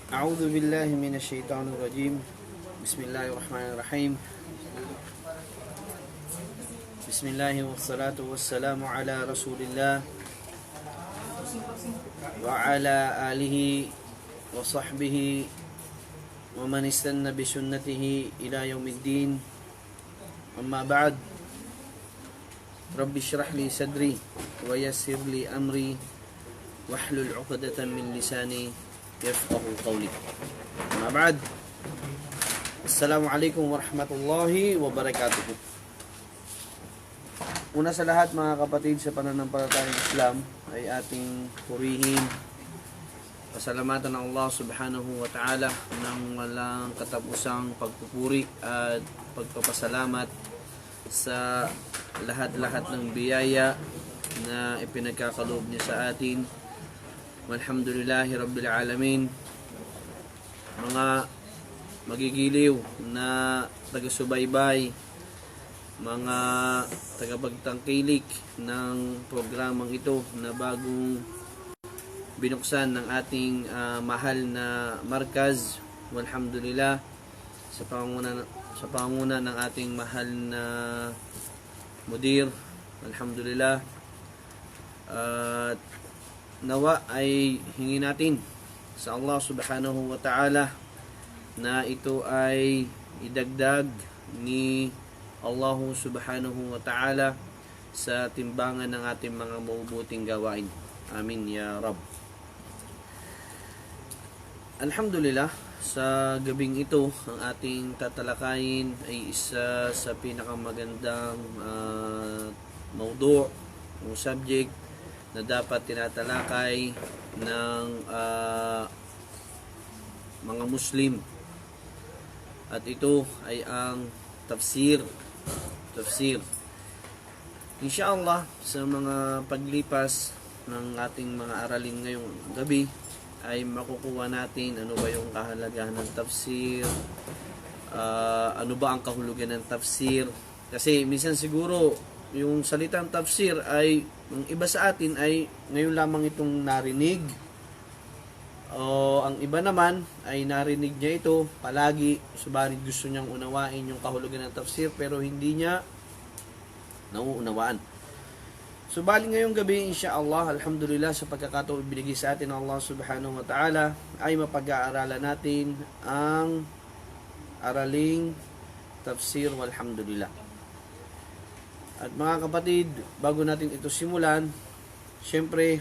أعوذ بالله من الشيطان الرجيم. بسم الله الرحمن الرحيم. بسم الله والصلاة والسلام على رسول الله وعلى آله وصحبه ومن استنى بسنته إلى يوم الدين. أما بعد، رب اشرح لي صدري ويسر لي أمري واحلل عقدة من لساني يفقهوا قولي. أما بعد، Assalamu alaikum warahmatullahi wabarakatuh. Una sa lahat, mga kapatid sa pananampalatayang Islam, ay ating purihin, pasalamatan ng Allah subhanahu wa ta'ala ng walang katapusang pagpupuri at pagpapasalamat sa lahat-lahat ng biyaya na ipinagkakaloob niya sa atin. Walhamdulillahi Rabbil Alamin. Mga magigiliw na taga-subaybay, mga tagapagtangkilik ng programang ito na bagong binuksan ng ating mahal na markaz. Walhamdulillah, sa pangunguna ng ating mahal na mudir. Alhamdulillah. At nawa ay hingi natin sa Allah subhanahu wa ta'ala na ito ay idagdag ni Allah subhanahu wa ta'ala sa timbangan ng ating mga mabubuting gawain. Amin ya Rabb. Alhamdulillah, sa gabing ito, ang ating tatalakayin ay isa sa pinakamagandang mawdu' o subject na dapat tinatalakay ng mga Muslim. At ito ay ang tafsir. Insyaallah, sa mga paglipas ng ating mga aralin ngayong gabi ay makukuha natin ano ba yung kahalagahan ng tafsir, ano ba ang kahulugan ng tafsir. Kasi minsan siguro yung salitang tafsir ay ang iba sa atin ay ngayon lamang itong narinig, o ang iba naman ay narinig niya ito palagi, subalit gusto niyang unawain yung kahulugan ng tafsir pero hindi niya nauunawaan. Subalit ngayong gabi, insyaallah, alhamdulillah, sa pagkakataong ibinigay sa atin ng Allah subhanahu wa ta'ala, ay mapag-aaralan natin ang araling tafsir, walhamdulillah. At mga kapatid, bago natin ito simulan, syempre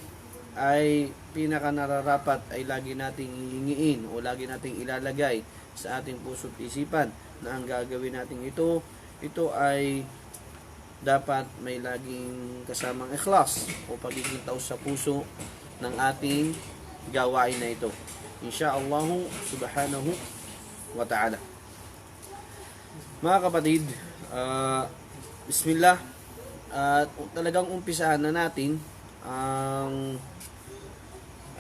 ay pinakanararapat ay lagi nating hihingiin o lagi nating ilalagay sa ating puso't isipan na ang gagawin natin ito ay dapat may laging kasamang ikhlas o pagiging taos sa puso ng ating gawain na ito, insyaallah subhanahu wa ta'ala. Mga kapatid, bismillah, at talagang umpisahan na natin ang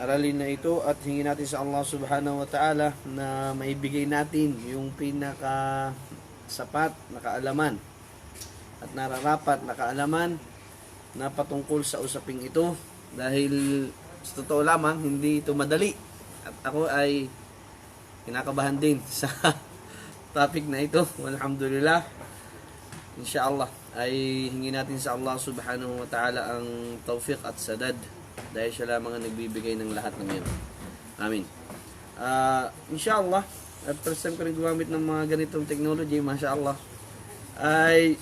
aralin na ito at hingin natin sa Allah subhanahu wa ta'ala na maibigay natin yung pinaka sapat na kaalaman at nararapat na kaalaman na patungkol sa usaping ito, dahil sa totoo lamang hindi ito madali at ako ay kinakabahan din sa topic na ito. Alhamdulillah, insyaallah ay hingin natin sa Allah subhanahu wa ta'ala ang tawfiq at sadad, dahil siya lamang ang nagbibigay ng lahat ng yan. Amin. Insyaallah, at first time ko rin gumamit ng mga ganitong technology, mashallah, ay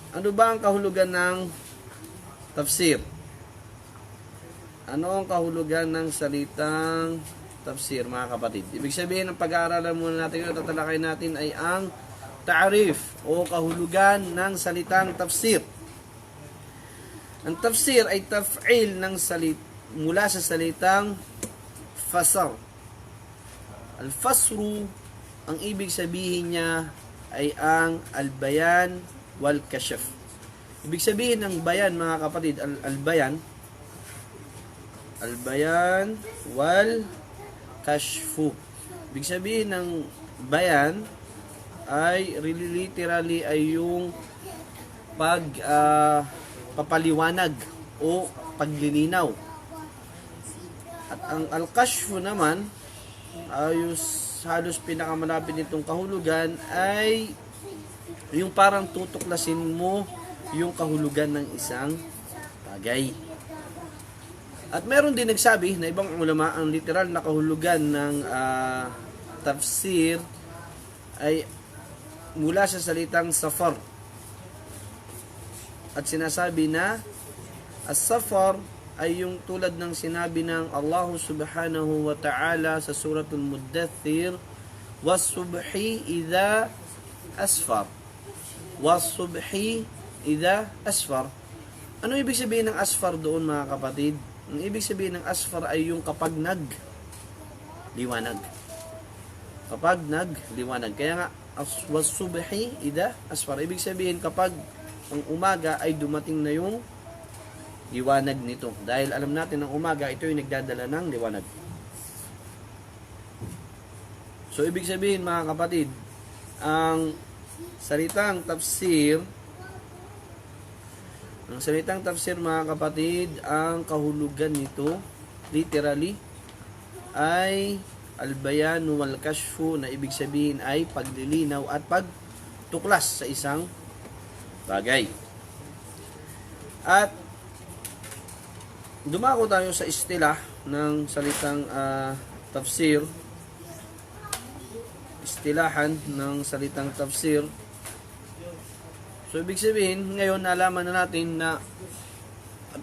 ano ba ang kahulugan ng tafsir? Ano ang kahulugan ng salitang tafsir, mga kapatid? Ibig sabihin, ng pag-aaralan muna natin, tatalakay natin ay ang ta'rif o kahulugan ng salitang tafsir. Ang tafsir ay taf'il ng mula sa salitang fasar. Al-fasru, ang ibig sabihin niya ay ang al-bayan wal-kashf. Ibig sabihin ng bayan, mga kapatid, al-bayan wal-kashfu. Ibig sabihin ng bayan ay literally ay yung papaliwanag o paglilinaw. At ang al-kashfu naman halos pinakamalapit nitong kahulugan ay yung parang tutuklasin mo yung kahulugan ng isang bagay. At meron din nagsabi na ibang ulama, ang literal na kahulugan ng tafsir ay mula sa salitang safar. At sinasabi na as-safar ay yung tulad ng sinabi ng Allah subhanahu wa ta'ala sa suratul Muddathir, was-subhi idha asfar. Was-subhi idha asfar. Ano ibig sabihin ng asfar doon, mga kapatid? Ang ibig sabihin ng asfar ay yung kapag liwanag. Kapag liwanag. Kaya nga, was-subhi idha asfar. Ibig sabihin kapag ang umaga ay dumating na yung liwanag nito. Dahil alam natin ang umaga, ito yung nagdadala ng liwanag. So, ibig sabihin, mga kapatid, ang salitang tafsir, mga kapatid, ang kahulugan nito, literally, ay al-bayan wal kashfu, na ibig sabihin ay paglilinaw at pagtuklas sa isang bagay. At dumako tayo sa istilah ng salitang tafsir. Istilahan ng salitang tafsir. So, ibig sabihin, ngayon nalaman na natin na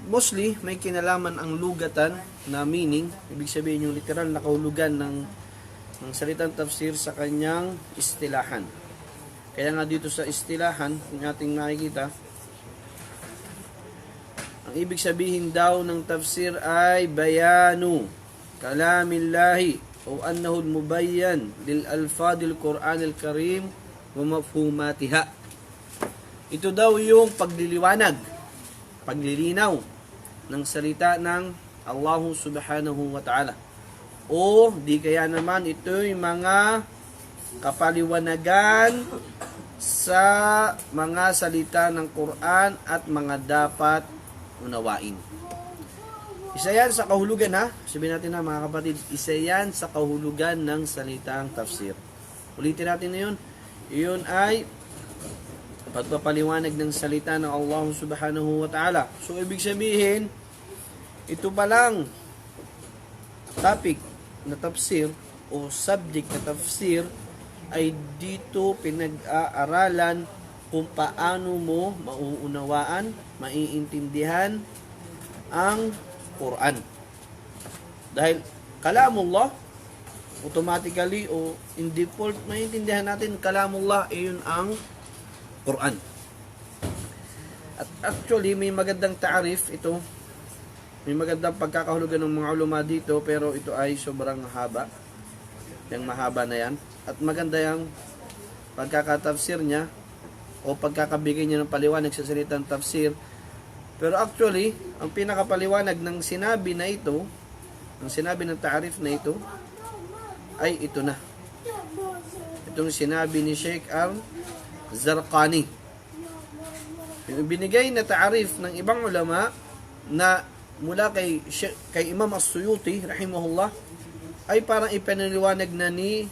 mostly may kinalaman ang lugatan na meaning. Ibig sabihin yung literal na kahulugan ng salitang tafsir sa kanyang istilahan. Kaya nga dito sa istilahan, kung ating makikita, ang ibig sabihin daw ng tafsir ay bayanu kalamillahi o annahu mubayyan lil alfadil Quran al-Karim wa mafhumatiha. Ito daw yung pagliliwanag, paglilinaw ng salita ng Allah subhanahu wa ta'ala. O di kaya naman ito yung mga kapaliwanagan sa mga salita ng Quran at mga dapat unawain. Isa yan sa kahulugan, ha? Sabihin natin na, mga kapatid, isa yan sa kahulugan ng salitang tafsir. Ulitin natin na yun. Iyon ay pagpapaliwanag ng salita ng Allah subhanahu wa ta'ala. So, ibig sabihin, ito palang topic na tafsir o subject na tafsir ay dito pinag-aaralan kung paano mo mauunawaan, maiintindihan ang Quran. Dahil kalamullah, automatically o in default, maiintindihan natin kalamullah, iyon ang Quran. At actually, may magandang ta'arif ito. May magandang pagkakahulugan ng mga ulama dito, pero ito ay sobrang haba. Yung mahaba na yan. At maganda yung pagkakatafsir niya o pagkakabigay niya ng paliwanag sa salitang tafsir. Pero actually, ang pinakapaliwanag ng sinabi na ito, ang sinabi ng ta'arif na ito, ay ito na. Itong sinabi ni Sheikh Al-Zarqani. Yung binigay na ta'arif ng ibang ulama na mula kay Imam As-Suyuti rahimahullah ay parang ipinaliwanag na ni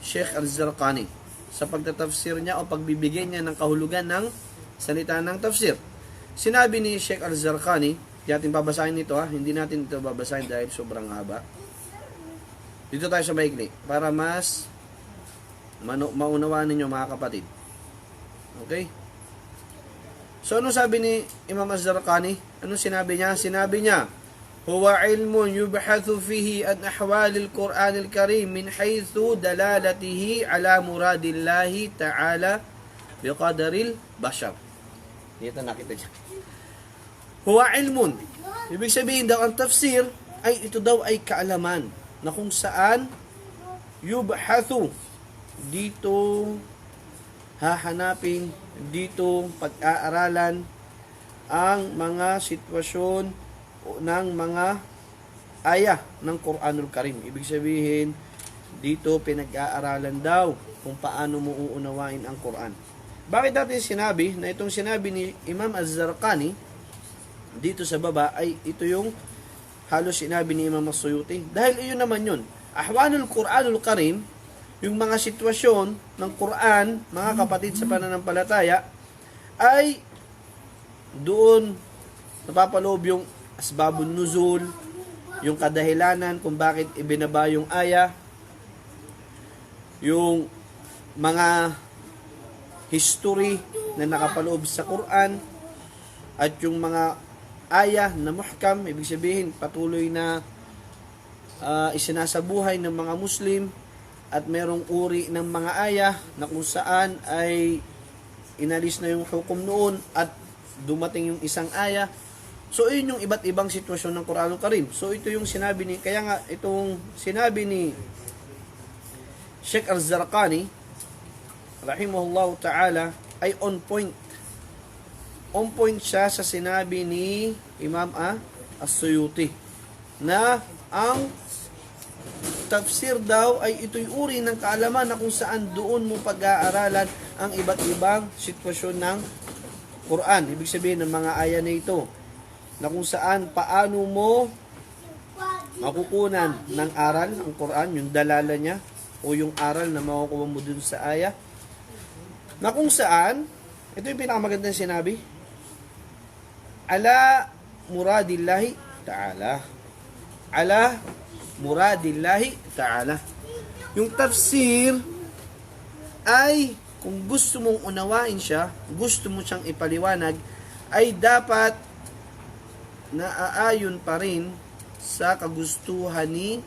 Sheikh Al-Zarqani sa pagtatafsir niya o pagbibigay niya ng kahulugan ng salita ng tafsir. Sinabi ni Sheikh Al-Zarqani, di natin babasahin ito, hindi natin ito babasahin dahil sobrang haba. Dito tayo sa maikli para mas maunawaan ninyo, mga kapatid. Okay? So, ano sabi ni Imam Az-Zarqani? Ano sinabi niya? Sinabi niya, huwa ilmun yubhathu fihi an ahwalil Qur'an al-Karim min haythu dalalatihi ala muradillahi ta'ala biqadaril bashar. Dito nakita niya. Huwa ilmun. Ibig sabihin daw, ang tafsir ay ito daw ay kaalaman na kung saan yubhathu, dito hahanapin, dito pag-aaralan ang mga sitwasyon ng mga aya ng Quranul Karim. Ibig sabihin, dito pinag-aaralan daw kung paano mo uunawain ang Quran. Bakit natin sinabi na itong sinabi ni Imam Az-Zarqani dito sa baba ay ito yung halos sinabi ni Imam As-Suyuti? Dahil iyon naman yun. Ahwalul Quranul Karim, yung mga sitwasyon ng Quran, mga kapatid sa pananampalataya, ay doon napapaloob yung asbabun nuzul, yung kadahilanan kung bakit ibinaba yung aya, yung mga history na nakapaloob sa Quran, at yung mga aya na muhkam, ibig sabihin patuloy na isinasabuhay ng mga Muslim, at merong uri ng mga aya na kung saan ay inalis na yung hukom noon at dumating yung isang aya. So yun yung iba't ibang sitwasyon ng Quranul Karim. So ito yung sinabi ni, kaya nga itong sinabi ni Sheikh Al-Zarqani rahimahullah ta'ala ay on point. On point siya sa sinabi ni Imam As-Suyuti na ang tafsir daw ay ito'y uri ng kaalaman na kung saan doon mo pag-aaralan ang iba't ibang sitwasyon ng Quran. Ibig sabihin ng mga aya na ito na kung saan paano mo makukunan ng aral ang Quran, yung dalala niya o yung aral na makukuha mo dun sa aya, na kung saan, ito yung pinakamagandang sinabi, ala muradillahi ta'ala. Ala muradillahi ta'ala. Yung tafsir ay kung gusto mong unawain siya, gusto mo siyang ipaliwanag, ay dapat naaayon pa rin sa kagustuhan ni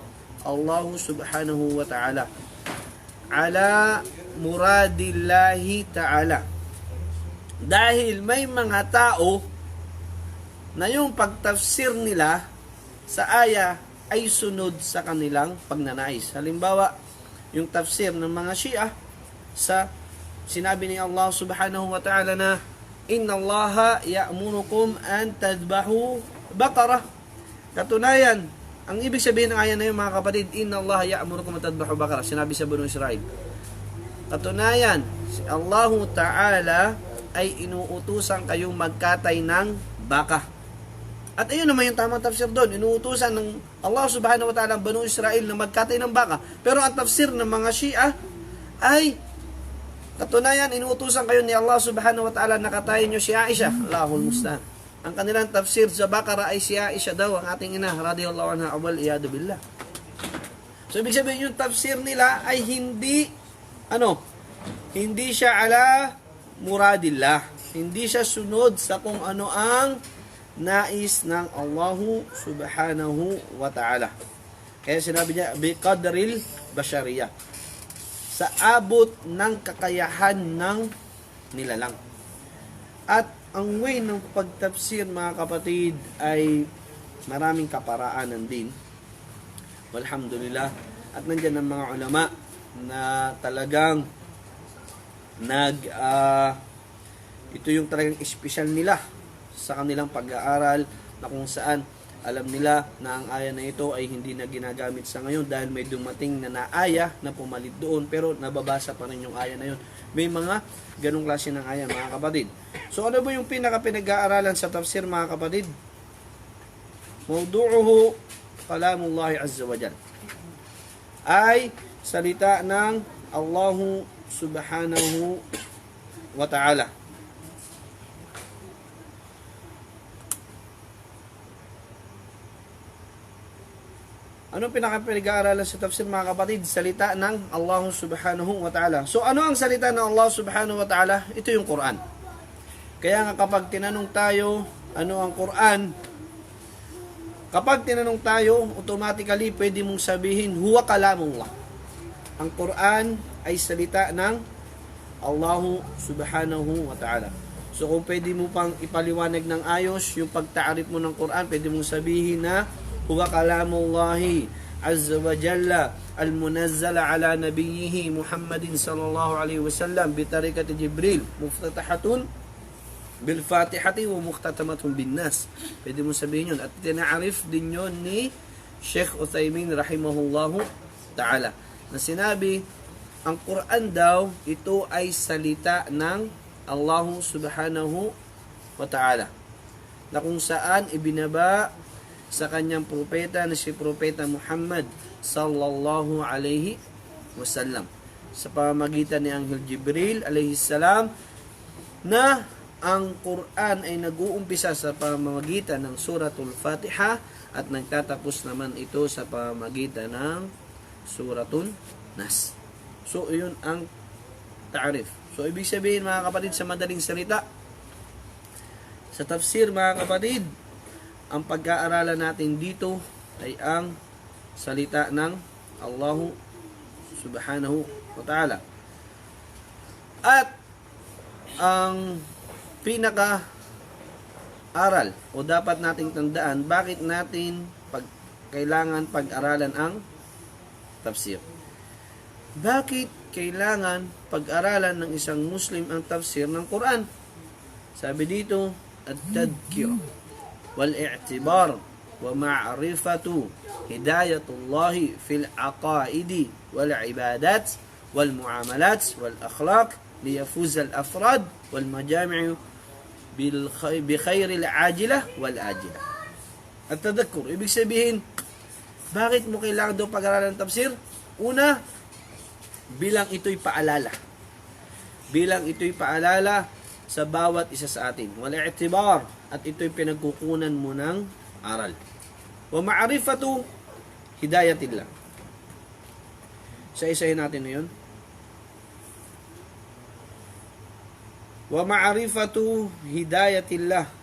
Allah subhanahu wa ta'ala. Ala muradillahi ta'ala. Dahil may mga tao na yung pagtafsir nila sa aya ay sunod sa kanilang pagnanais. Halimbawa, yung tafsir ng mga Shia sa sinabi ni Allah subhanahu wa ta'ala na inna Allaha ya'murukum an tadbahu baqarah. Katunayan, ang ibig sabihin ng aya na yun, mga kapatid, inna Allaha ya'murukum an tadbahu baqarah. Sinabi sa Banu Israel. Katunayan, Allah ta'ala ay inuutusan kayong magkatay ng baka. At ayun naman yung tamang tafsir doon. Inuutusan ng Allah subhanahu wa ta'ala ang Banu Israel na magkatay ng baka. Pero ang tafsir ng mga Shia ay katunayan, inuutusan kayo ni Allah subhanahu wa ta'ala na katayin nyo si Aisha. Allahul musta'an. Ang kanilang tafsir sa Baqarah ay si Aisha daw, ang ating ina, radiyallahu anha, awal iyadu billah. So, ibig sabihin yung tafsir nila ay hindi, hindi siya ala muradillah. Hindi siya sunod sa kung ano ang nais ng Allahu subhanahu wa ta'ala. Kaya sinabi niya, biqadril bashariyah. Sa abot ng kakayahan ng nilalang. At ang way ng pagtafsir, mga kapatid, ay maraming kaparaanan din. Walhamdulillah. At nandyan ang mga ulama na talagang ito yung talagang espesyal nila sa kanilang pag-aaral, na kung saan alam nila na ang aya na ito ay hindi na ginagamit sa ngayon dahil may dumating na naaya na pumalit doon, pero nababasa pa rin yung aya na yun. May mga ganong klase ng aya, mga kapatid. So ano ba yung pinaka-pinag-aaralan sa tafsir, mga kapatid? Mawdu'uhu kalamullahi azza wa jal, ay salita ng Allahu subhanahu wa ta'ala. Anong pinaka-pinag-aaralan sa tafsir, mga kapatid? Salita ng Allah subhanahu wa ta'ala. So ano ang salita ng Allah subhanahu wa ta'ala? Ito yung Quran. Kaya nga kapag tinanong tayo, ano ang Quran? Kapag tinanong tayo, automatically pwede mong sabihin, huwa kalamullah. Ang Quran ay salita ng Allah subhanahu wa ta'ala. So kung pwede mo pang ipaliwanag ng ayos yung pagtaarif mo ng Quran, pwede mong sabihin na huwa kalamullahi azza wa jalla al-munazzala ala nabiyhi Muhammadin sallallahu alaihi wasallam bitarikati Jibril muftatahatun bil Fatihati wa muhtatamatun bin Nas. Pwede mo sabihin yun. At tinaarif din yun ni Sheikh Uthaymin rahimahullahu ta'ala, na sinabi ang Quran daw ito ay salita ng Allah subhanahu wa ta'ala, na kung saan ibinaba sa kanyang propeta na si Propeta Muhammad sallallahu alaihi wasallam sa pamamagitan ni Anghel Jibril alaihi salam, na ang Quran ay nag-uumpisa sa pamamagitan ng Suratul Fatiha at nagtatapos naman ito sa pamamagitan ng Suratul Nas. So, yun ang ta'rif. So, ibig sabihin mga kapatid, sa madaling salita, sa tafsir mga kapatid, ang pag-aaralan natin dito ay ang salita ng Allah subhanahu wa ta'ala. At ang pinaka aral o dapat nating tandaan, bakit natin kailangan pag-aralan ang tafsir. Bakit kailangan pag-aralan ng isang Muslim ang tafsir ng Quran? Sabi dito, at-tadhkir wal-i'tibar wa ma'rifatu hidayatullahi fil aqaidi wal ibadat wal muamalat wal akhlaq liyafuz al afrad wal majami' bi khairil ajilah wal ajilah. At tadhakkur, ibig sabihin, bakit mo kailangan daw pag-aralan ng tafsir? Una, bilang ito'y paalala. Bilang ito'y paalala sa bawat isa sa atin. Wala i'tibar, at ito'y pinagkukunan mo ng aral. Wa ma'rifatu hidayatillah. Sa isahin natin na yun. Wa ma'rifatu hidayatillah.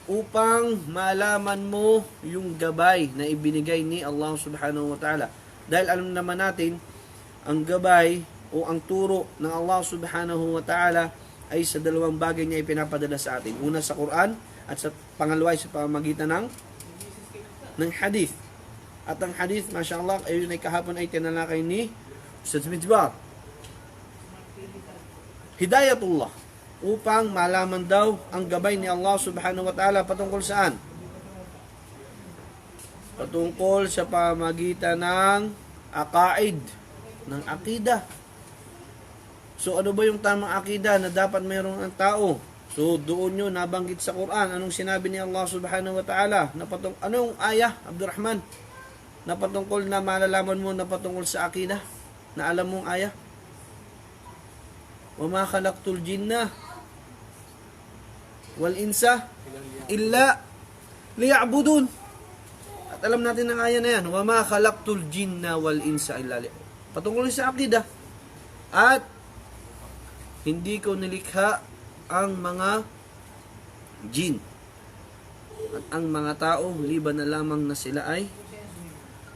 Upang malaman mo yung gabay na ibinigay ni Allah subhanahu wa ta'ala. Dahil alam naman natin, ang gabay o ang turo ng Allah subhanahu wa ta'ala ay sa dalawang bagay niya ipinapadala sa atin. Una sa Quran at sa pangalawa sa pamamagitan ng hadith. At ang hadith, mashallah, ayun ay kahapon ay tinalakay ni Ustaz Midbar. Hidayatullah, upang malaman daw ang gabay ni Allah subhanahu wa ta'ala patungkol saan? Patungkol sa pamamagitan ng aqaid, ng akida. So, ano ba yung tamang akida na dapat mayroon ang tao? So, doon nyo nabanggit sa Quran. Anong sinabi ni Allah subhanahu wa ta'ala? Anong ayah, Abdurrahman? Na patungkol na malalaman mo na patungkol sa akida? Na alam mong ayah? وَمَا خَلَقْتُ الْجِنَّ وَالْإِنسَ إِلَّا لِيَعْبُدُونَ. At alam natin ang ayah na yan. وَمَا خَلَقْتُ الْجِنَّ وَالْإِنسَ إِلَّا لِيَعْبُدُونَ. Patungkol sa akida. At hindi ko nilikha ang mga jin at ang mga tao liban na lamang na sila ay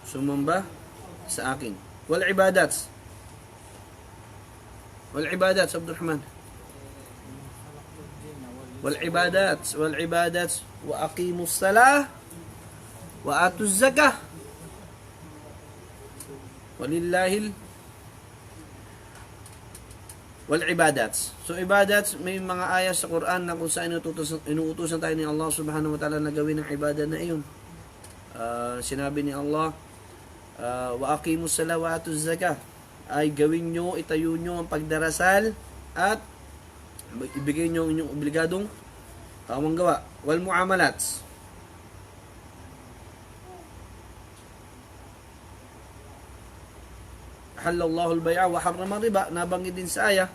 sumamba sa akin. Wal ibadat, Abdurrahman. Wal ibadat wa aqimus salah wa atuz zakah walillahil wal ibadat. So ibadat, may mga ayat sa Quran na kung saan inuutusan tayo ni Allah subhanahu wa ta'ala na gawin ang ibadah na iyon. Sinabi ni Allah, wa aqimus salah wa atuz zakah, ay gawin nyo, itayo nyo ang pagdarasal at ibigay nyo ang inyong obligadong tamang gawa. Wal muamalat, halallahu al-bay'a wa harrama riba, nabanggit din sa ayah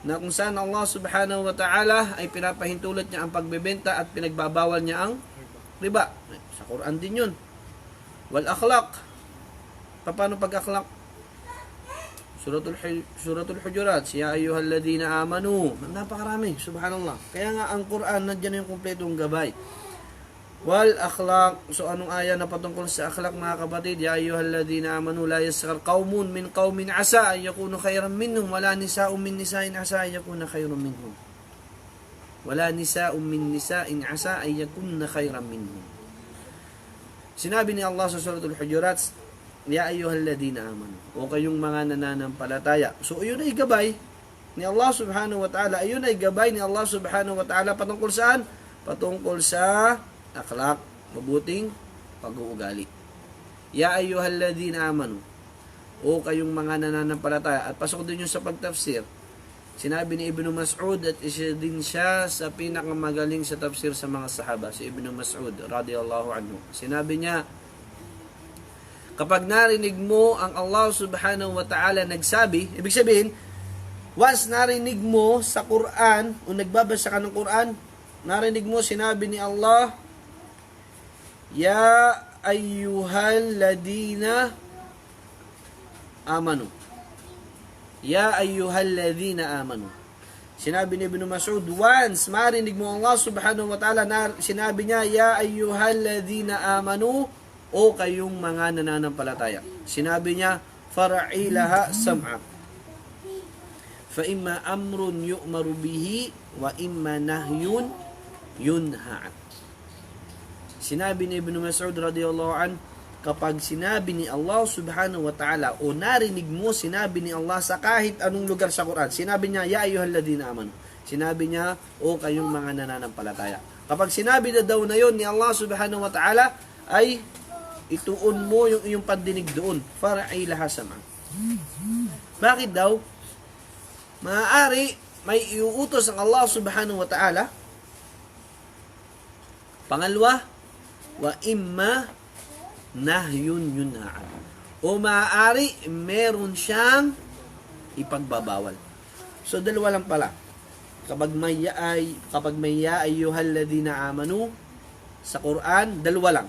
na kung saan Allah subhanahu wa ta'ala ay pinapahintulot niya ang pagbebenta at pinagbabawal niya ang riba. Sa Quran din yun. Wal akhlaq, paano pag-akhlaq? Suratul Hujurat, ya ayyuhalladhina amanu. Napakarami, subhanallah. Kaya nga ang Quran, nandiyan yung kumpletong gabay. Wal akhlaq, so anong aya na patungkol sa akhlaq mga kapatid? Ya ayyuhalladhina amanu la yaskhar qaumun min qaumin asa ay yakunu khayran minhum wala nisaa'un min nisa'in asa ay yakuna khayran minhum. Wala nisaa'un min nisa'in asa ay yakuna khayran minhum. Sinabi ni Allah sa Suratul Hujurat, ya ayyuhalladhina amanu, o kayong mga nananampalataya. So ayun ay gabay ni Allah subhanahu wa ta'ala. Ayun ay gabay ni Allah subhanahu wa ta'ala patungkol saan? Patungkol sa akhlaq, mabuting pag-uugali. Ya ayyuhalladhina amanu, o kayong mga nananampalataya. At pasok din yun sa pagtafsir. Sinabi ni Ibn Mas'ud at isa din siya sa pinakamagaling sa tafsir sa mga sahaba, si Ibn Mas'ud radiyallahu anhu. Sinabi niya, kapag narinig mo ang Allah subhanahu wa ta'ala nagsabi, ibig sabihin, once narinig mo sa Quran o nagbabasa ka ng Quran, narinig mo sinabi ni Allah, Ya ayyuhal ladina amanu. Ya ayyuhal ladina amanu. Sinabi ni Ibn Mas'ud, once marinig mo Allah subhanahu wa ta'ala, sinabi niya, Ya ayyuhal ladina amanu, o kayong mga nananampalataya. Sinabi niya, Fara'ilaha sam'a. Fa imma amrun yu'maru bihi, wa imma nahyun yunha'at. Sinabi ni Ibn Mas'ud radiyallahu an, kapag sinabi ni Allah subhanahu wa ta'ala o narinig mo sinabi ni Allah sa kahit anong lugar sa Quran, sinabi niya, Ya ayyuhalladhina amanu. Sinabi niya, o kayong mga nananampalataya. Kapag sinabi na daw na yon ni Allah subhanahu wa ta'ala, ay ituon mo yung iyong pandinig doon. Fara'ilaha sam'a. Bakit daw? Maaari may iuutos ang Allah subhanahu wa ta'ala. Pangalawa, wa imma nahyun yunha'an. O maaari, meron siyang ipagbabawal. So, dalawa lang pala. Kapag may ya ayyuhal ladina amanu sa Quran, dalawa lang.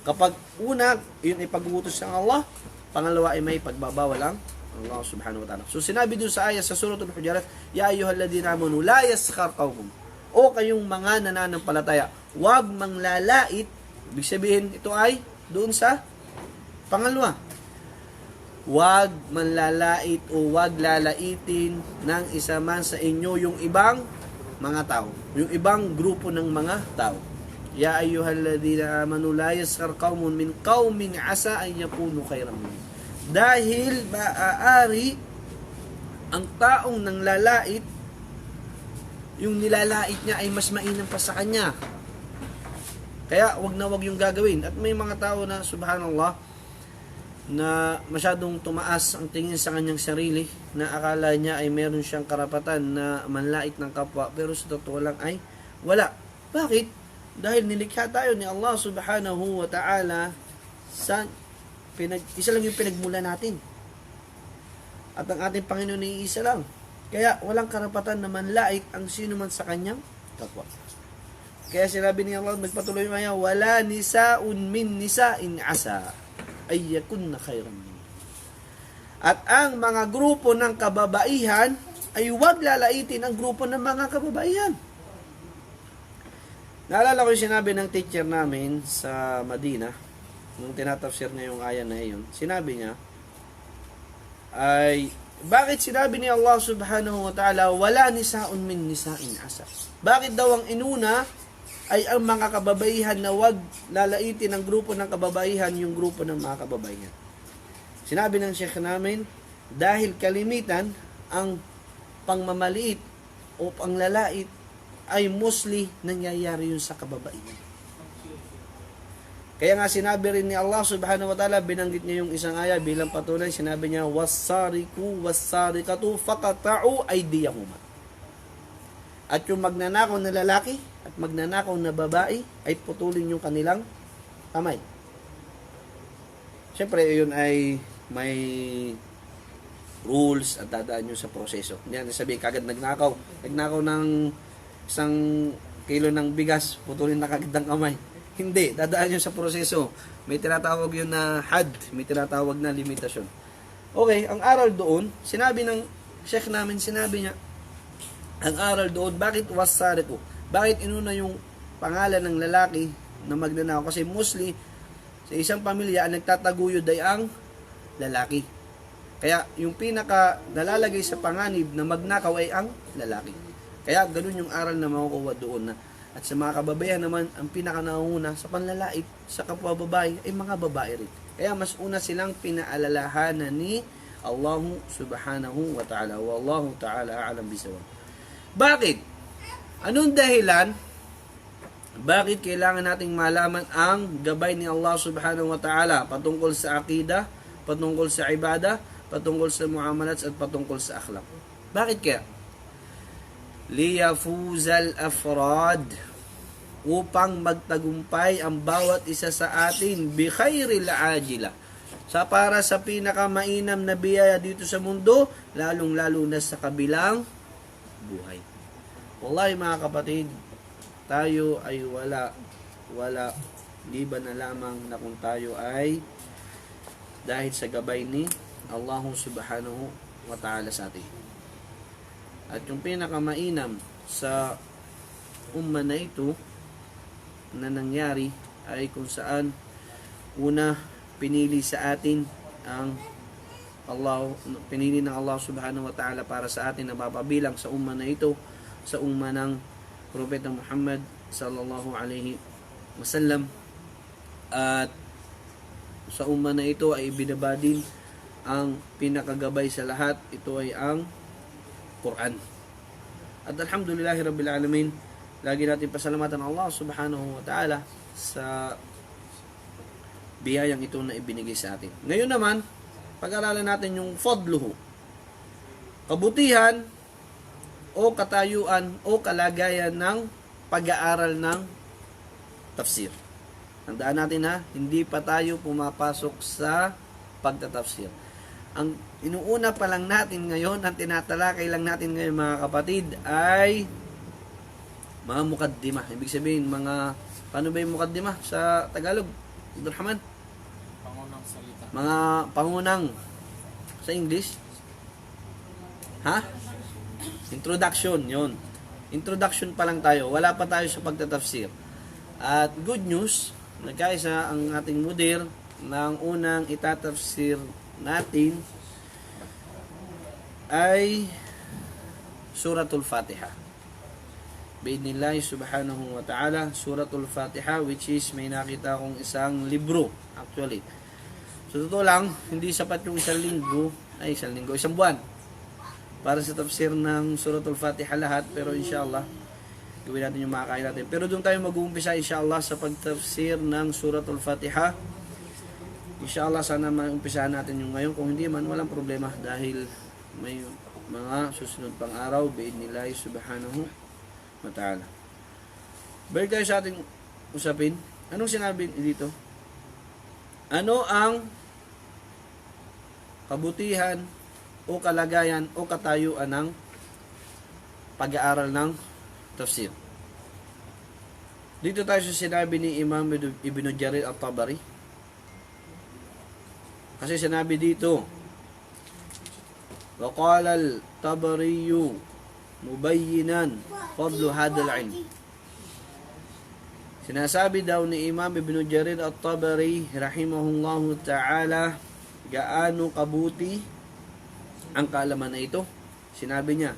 Kapag una, yun ay pag-uutos ng Allah. Pangalawa ay may pagbabawal ang Allah subhanahu wa ta'ala. So, sinabi doon sa ayat sa Suratul Hujurat, Ya ayyuhal ladina amanu, la yaskhar qawmun. O kayong mga nananampalataya, wag manglalait. Ibig sabihin, ito ay doon sa pangalawa. Wag manlalait o wag lalaitin ng isa man sa inyo yung ibang mga tao. Yung ibang grupo ng mga tao. Ya ayyuhalladhina amanu la yaskhar qaumun min qaumin asa an yakunu khairan minhum. Dahil maaari ang taong nang lalait, yung nilalait niya ay mas mainam pa sa kanya. Kaya wag na wag yung gagawin. At may mga tao na subhanallah na masyadong tumaas ang tingin sa kanyang sarili, na akala niya ay meron siyang karapatan na manlait ng kapwa, pero sa totoo lang ay wala. Bakit? Dahil nilikha tayo ni Allah subhanahu wa ta'ala sa isa lang yung pinagmula natin. At ang ating Panginoon ay isa lang. Kaya walang karapatan na manlait ang sino man sa kanyang kapwa. Kaya sinabi ni Allah, nagpatuloy maya, wala nisaun min nisa'in asa ay yakunna khairan min. At ang mga grupo ng kababaihan ay huwag lalaitin ang grupo ng mga kababaihan. Naalala ko yung sinabi ng teacher namin sa Madina, nung tinatafsir niya yung aya na iyon, sinabi niya, ay, bakit sinabi ni Allah subhanahu wa ta'ala, wala nisaun min nisa'in asa? Bakit daw ang inuna ay ang mga kababaihan na wag lalaitin ang grupo ng kababaihan yung grupo ng mga kababaihan? Sinabi ng Sheikh namin, dahil kalimitan ang pangmamaliit o panglalait ay mostly nangyayari yun sa kababaihan. Kaya nga sinabi rin ni Allah subhanahu wa ta'ala, binanggit niya yung isang aya bilang patunay, sinabi niya, was-sariqu was-sariqatu faqata'u aydiyahuma. At yung magnanakaw na lalaki at magnanakaw na babae ay putulin yung kanilang kamay. Siyempre, yun ay may rules at dadaan nyo sa proseso. Hindi natin sabihin, kagad nagnakaw ng 1 kilo ng bigas, putulin na kagad ng kamay. Hindi, dadaan nyo sa proseso. May tinatawag yun na had, may tinatawag na limitasyon. Okay, ang aral doon, sinabi ng Sheikh namin, sinabi niya, ang aral doon, bakit was-sariqu? Bakit inuna yung pangalan ng lalaki na magnanakaw? Kasi mostly, sa isang pamilya, ang nagtataguyod ay ang lalaki. Kaya, yung pinaka nalalagay sa panganib na magnakaw ay ang lalaki. Kaya, ganun yung aral na makukuha doon na. At sa mga kababaihan naman, ang pinaka nauna sa panlalait, sa kapwa babae, ay mga babae rin. Kaya, mas una silang pinaalalahanan ni Allah subhanahu wa ta'ala. Wallahu ta'ala a'lam bisawab. Bakit? Anong dahilan? Bakit kailangan nating malaman ang gabay ni Allah subhanahu wa ta'ala patungkol sa akida, patungkol sa ibada, patungkol sa muamalat at patungkol sa akhlaq? Bakit kaya? liyafuzal afrad, upang magtagumpay ang bawat isa sa atin bi khairil ajila, sa para sa pinakamainam na biyaya dito sa mundo, lalong-lalo na sa kabilang buhay. Wallahi mga kapatid, tayo ay wala liban na lamang na kung tayo ay dahil sa gabay ni Allah subhanahu wa ta'ala sa atin. At yung pinakamainam sa umma na ito na nangyari ay kung saan una pinili sa atin pinili ng Allah subhanahu wa ta'ala para sa atin na mapabilang sa umma na ito, sa umma ng Propeta Muhammad sallallahu alaihi wasallam. At sa umma na ito ay ibinaba din ang pinakagabay sa lahat, ito ay ang Quran. At alhamdulillahi rabbil alamin, lagi natin pasalamatan ang Allah subhanahu wa ta'ala sa biyayang ito na ibinigay sa atin. Ngayon naman, pag-aralan natin yung fadluhu, kabutihan o katayuan o kalagayan ng pag-aaral ng tafsir. Tandaan natin ha, hindi pa tayo pumapasok sa pagtatafsir. Ang inuuna pa lang natin ngayon, ang tinatalakay lang natin ngayon mga kapatid ay mga mukaddimah. Ibig sabihin, paano ba yung mukaddimah sa Tagalog? Abdurrahman? Pangunang salita. Mga pangunang sa English? Ha? Introduction, yon. Introduction pa lang tayo. Wala pa tayo sa pagtatafsir. At good news, nagkaisa ang ating mudir na ang unang itatafsir natin ay Suratul Fatiha. Biidnillahi subhanahu wa ta'ala, Suratul Fatiha, which is may nakita akong isang libro actually. So totoo lang, hindi sapat yung isang buwan para sa tafsir ng Suratul Fatiha lahat, pero inshallah gawin natin yung makakaya natin. Pero doon tayo mag-uumpisa inshallah sa pagtafsir ng Suratul Fatiha. Inshallah sana maumpisahan natin yung ngayon. Kung hindi man, walang problema dahil may mga susunod pang araw biidnillahi subhanahu wa ta'ala. Balik tayo sa ating usapin. Anong sinabi dito? Ano ang kabutihan o kalagayan o katayuan ng pag-aaral ng tafsir? Dito tayo sa sinabi ni Imam Ibn Jarir at-Tabari. Kasi sinabi dito, وَقَالَ الْطَبَرِيُّ مُبَيِّنًا فَضْلُ هَذَا الْعِلْمِ. Sinasabi daw ni Imam Ibn Jarir at-Tabari rahimahullahu ta'ala gaano kabuti ang kaalaman na ito. Sinabi niya,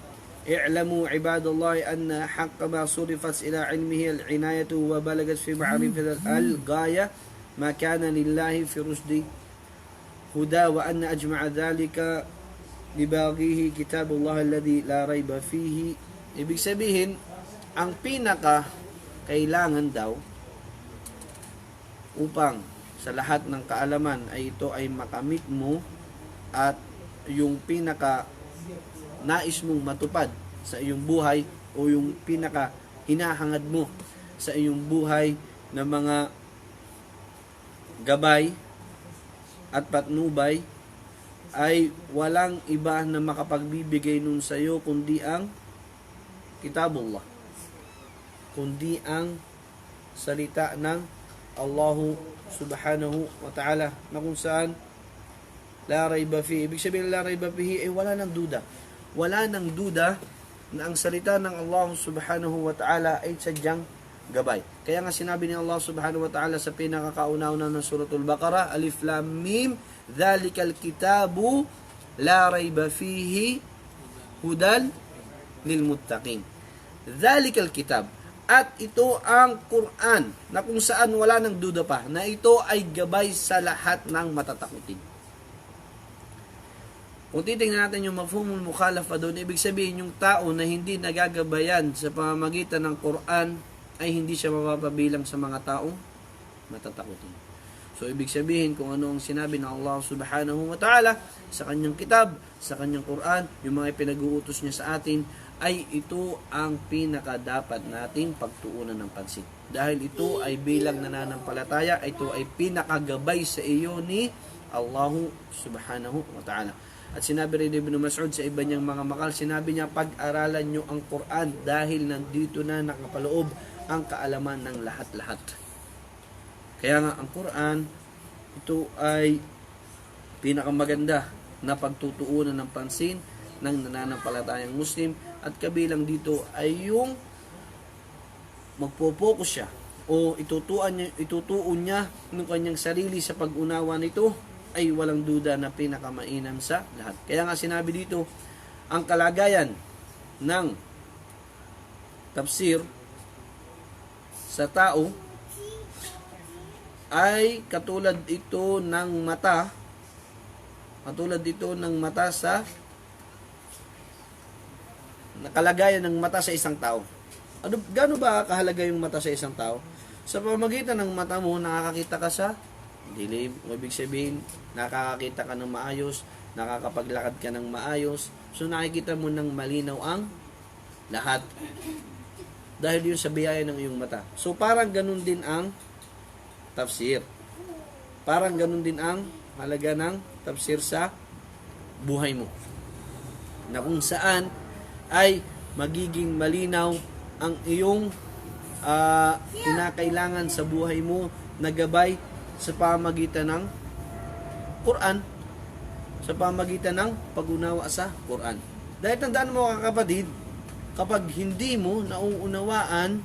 اعلموا عباد الله أن حق ما صرفت إلى علمه العناية وبلغت في معرفة الغاية ما كان لله في رشد هدى وأن أجمع ذلك لباغيه كتاب الله الذي لا ريب فيه. Ibig sabihin, ang pinaka kailangan daw upang sa lahat ng kaalaman ay ito ay makamit mo at yung pinaka nais mong matupad sa iyong buhay o yung pinaka hinahangad mo sa iyong buhay na mga gabay at patnubay ay walang iba na makapagbibigay nun sa iyo kundi ang Kitabullah, kundi ang salita ng Allah subhanahu wa ta'ala na kung saan la rayba fihi. Ibig sabihin la rayba fihi ay wala nang duda. Wala nang duda na ang salita ng Allah subhanahu wa ta'ala ay sadyang gabay. Kaya nga sinabi ni Allah subhanahu wa ta'ala sa pinakakauna-una ng Suratul Baqarah, Alif Lam Mim, Dhalikal kitabu la rayba fihi hudal lil muttaqin. Dhalikal kitab, at ito ang Quran na kung saan wala nang duda pa na ito ay gabay sa lahat ng matatakutin. Kung titingnan natin yung mafhumul mukhalafa doon, ibig sabihin yung tao na hindi nagagabayan sa pamamagitan ng Quran ay hindi siya mapapabilang sa mga taong matatakutin. So, ibig sabihin kung ano ang sinabi ng Allah subhanahu wa ta'ala sa kanyang kitab, sa kanyang Quran, yung mga pinag-uutos niya sa atin, ay ito ang pinakadapat nating pagtuunan ng pansin. Dahil ito ay bilang nananampalataya, ito ay pinakagabay sa iyo ni Allah subhanahu wa ta'ala. At sinabi rin Ibn Mas'ud sa iba niyang mga makal, sinabi niya, pag-aralan nyo ang Quran dahil nandito na nakapaloob ang kaalaman ng lahat-lahat. Kaya nga ang Quran, ito ay pinakamaganda na pagtutuunan ng pansin ng nananampalatayang Muslim, at kabilang dito ay yung magpo-focus siya o itutuon niya ng kanyang sarili sa pag-unawa nito, ay walang duda na pinakamainam sa lahat. Kaya nga sinabi dito, ang kalagayan ng tafsir sa tao ay katulad ito ng mata sa nakalagayan ng mata sa isang tao. Gaano ba kahalaga yung mata sa isang tao? Sa pamamagitan ng mata mo, nakakakita ka sa dilim. O ibig sabihin, nakakakita ka ng maayos, nakakapaglakad ka ng maayos. So nakikita mo ng malinaw ang lahat. Dahil yun sa biyaya ng iyong mata. So parang ganun din ang tafsir. Parang ganun din ang halaga ng tafsir sa buhay mo. Na kung saan ay magiging malinaw ang iyong kinakailangan sa buhay mo na gabay sa pamagitan ng Quran, sa pamagitan ng pag-unawa sa Quran. Dahil tandaan mo mga kapatid, kapag hindi mo nauunawaan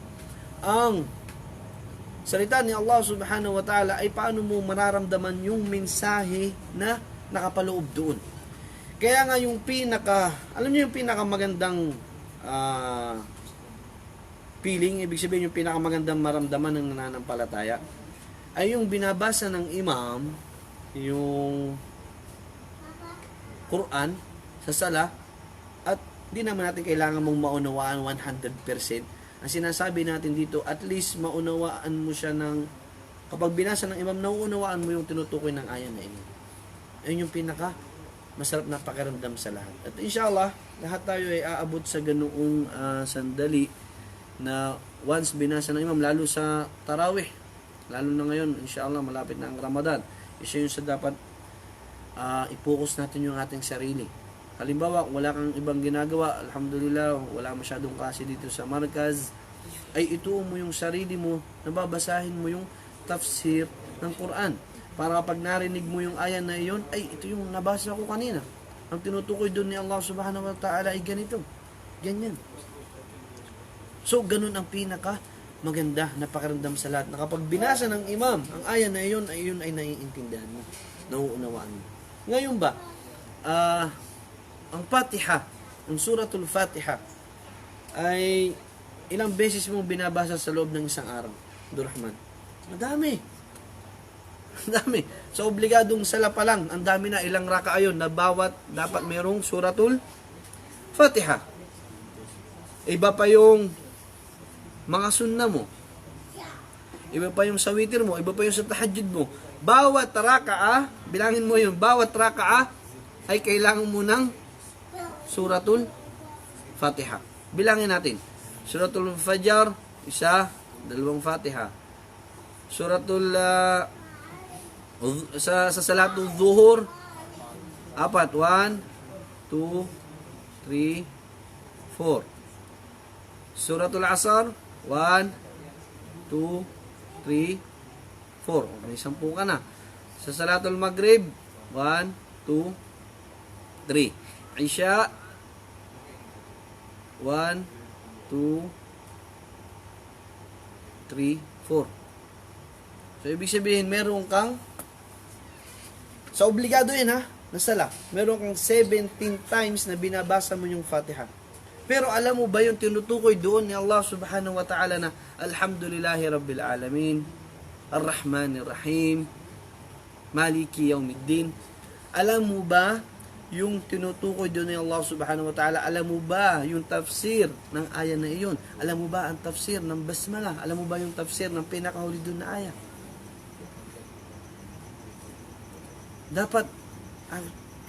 ang salita ni Allah subhanahu wa ta'ala, ay paano mo mararamdaman yung mensahe na nakapaloob doon. Kaya nga yung alam niyo yung pinakamagandang feeling, ibig sabihin yung pinakamagandang maramdaman ng nananampalataya, ay yung binabasa ng imam, yung Quran, sa sala, at di naman natin kailangan mong maunawaan 100%. Ang sinasabi natin dito, at least maunawaan mo siya kapag binasa ng imam, nauunawaan mo yung tinutukoy ng ayan na ito. Ayun yung masarap na pakiramdam sa lahat. At inshallah, lahat tayo ay aabot sa ganoong sandali na once binasa ng imam, lalo sa tarawih, lalo na ngayon, inshallah, malapit na ang Ramadan. Isa yun sa dapat i-focus natin yung ating sarili. Halimbawa, wala kang ibang ginagawa, alhamdulillah, wala masyadong klase dito sa markaz, ay ituon mo yung sarili mo, nababasahin mo yung tafsir ng Quran. Para kapag narinig mo yung ayan na iyon, ay ito yung nabasa ko kanina. Ang tinutukoy doon ni Allah subhanahu wa ta'ala ay ganito. Ganyan. So, ganun ang pinaka maganda na pakiramdam sa lahat. Na kapag binasa ng imam, ang ayan na iyon ay naiintindihan mo. Nauunawaan mo. Ngayon ba, ang Fatiha, ang Suratul Fatiha, ay ilang beses mo binabasa sa loob ng isang araw, Abdurrahman? Madami. Dami. So, obligadong sala pa lang, ang dami na, ilang raka ayon na bawat dapat mayroong Suratul Fatiha. Iba pa yung mga sunna mo. Iba pa yung sa witir mo. Iba pa yung sa tahajjud mo. Bawat raka'a, bilangin mo yun, bawat raka'a ay kailangan mo ng Suratul Fatiha. Bilangin natin. Suratul Fajr, isa, dalawang Fatiha. Suratul sa Salatul Zuhur, 4. 1, 2, 3, 4. Suratul Asr, 1, 2, 3, 4. May 10 ka na. Sa Salatul Maghrib, 1, 2, 3. Isya, 1, 2, 3, 4. So, ibig sabihin, meron kang sa obligado yun nasala. Meron kang 17 times na binabasa mo yung Fatiha. Pero alam mo ba yung tinutukoy doon ni Allah subhanahu wa ta'ala na Alhamdulillahi Rabbil Alamin, Ar-Rahmanir Rahim, Maliki Yawmiddin. Alam mo ba yung tinutukoy doon ni Allah subhanahu wa ta'ala? Alam mo ba yung tafsir ng aya na iyon? Alam mo ba ang tafsir ng Basmala? Alam mo ba yung tafsir ng pinakahuli doon na aya? Dapat,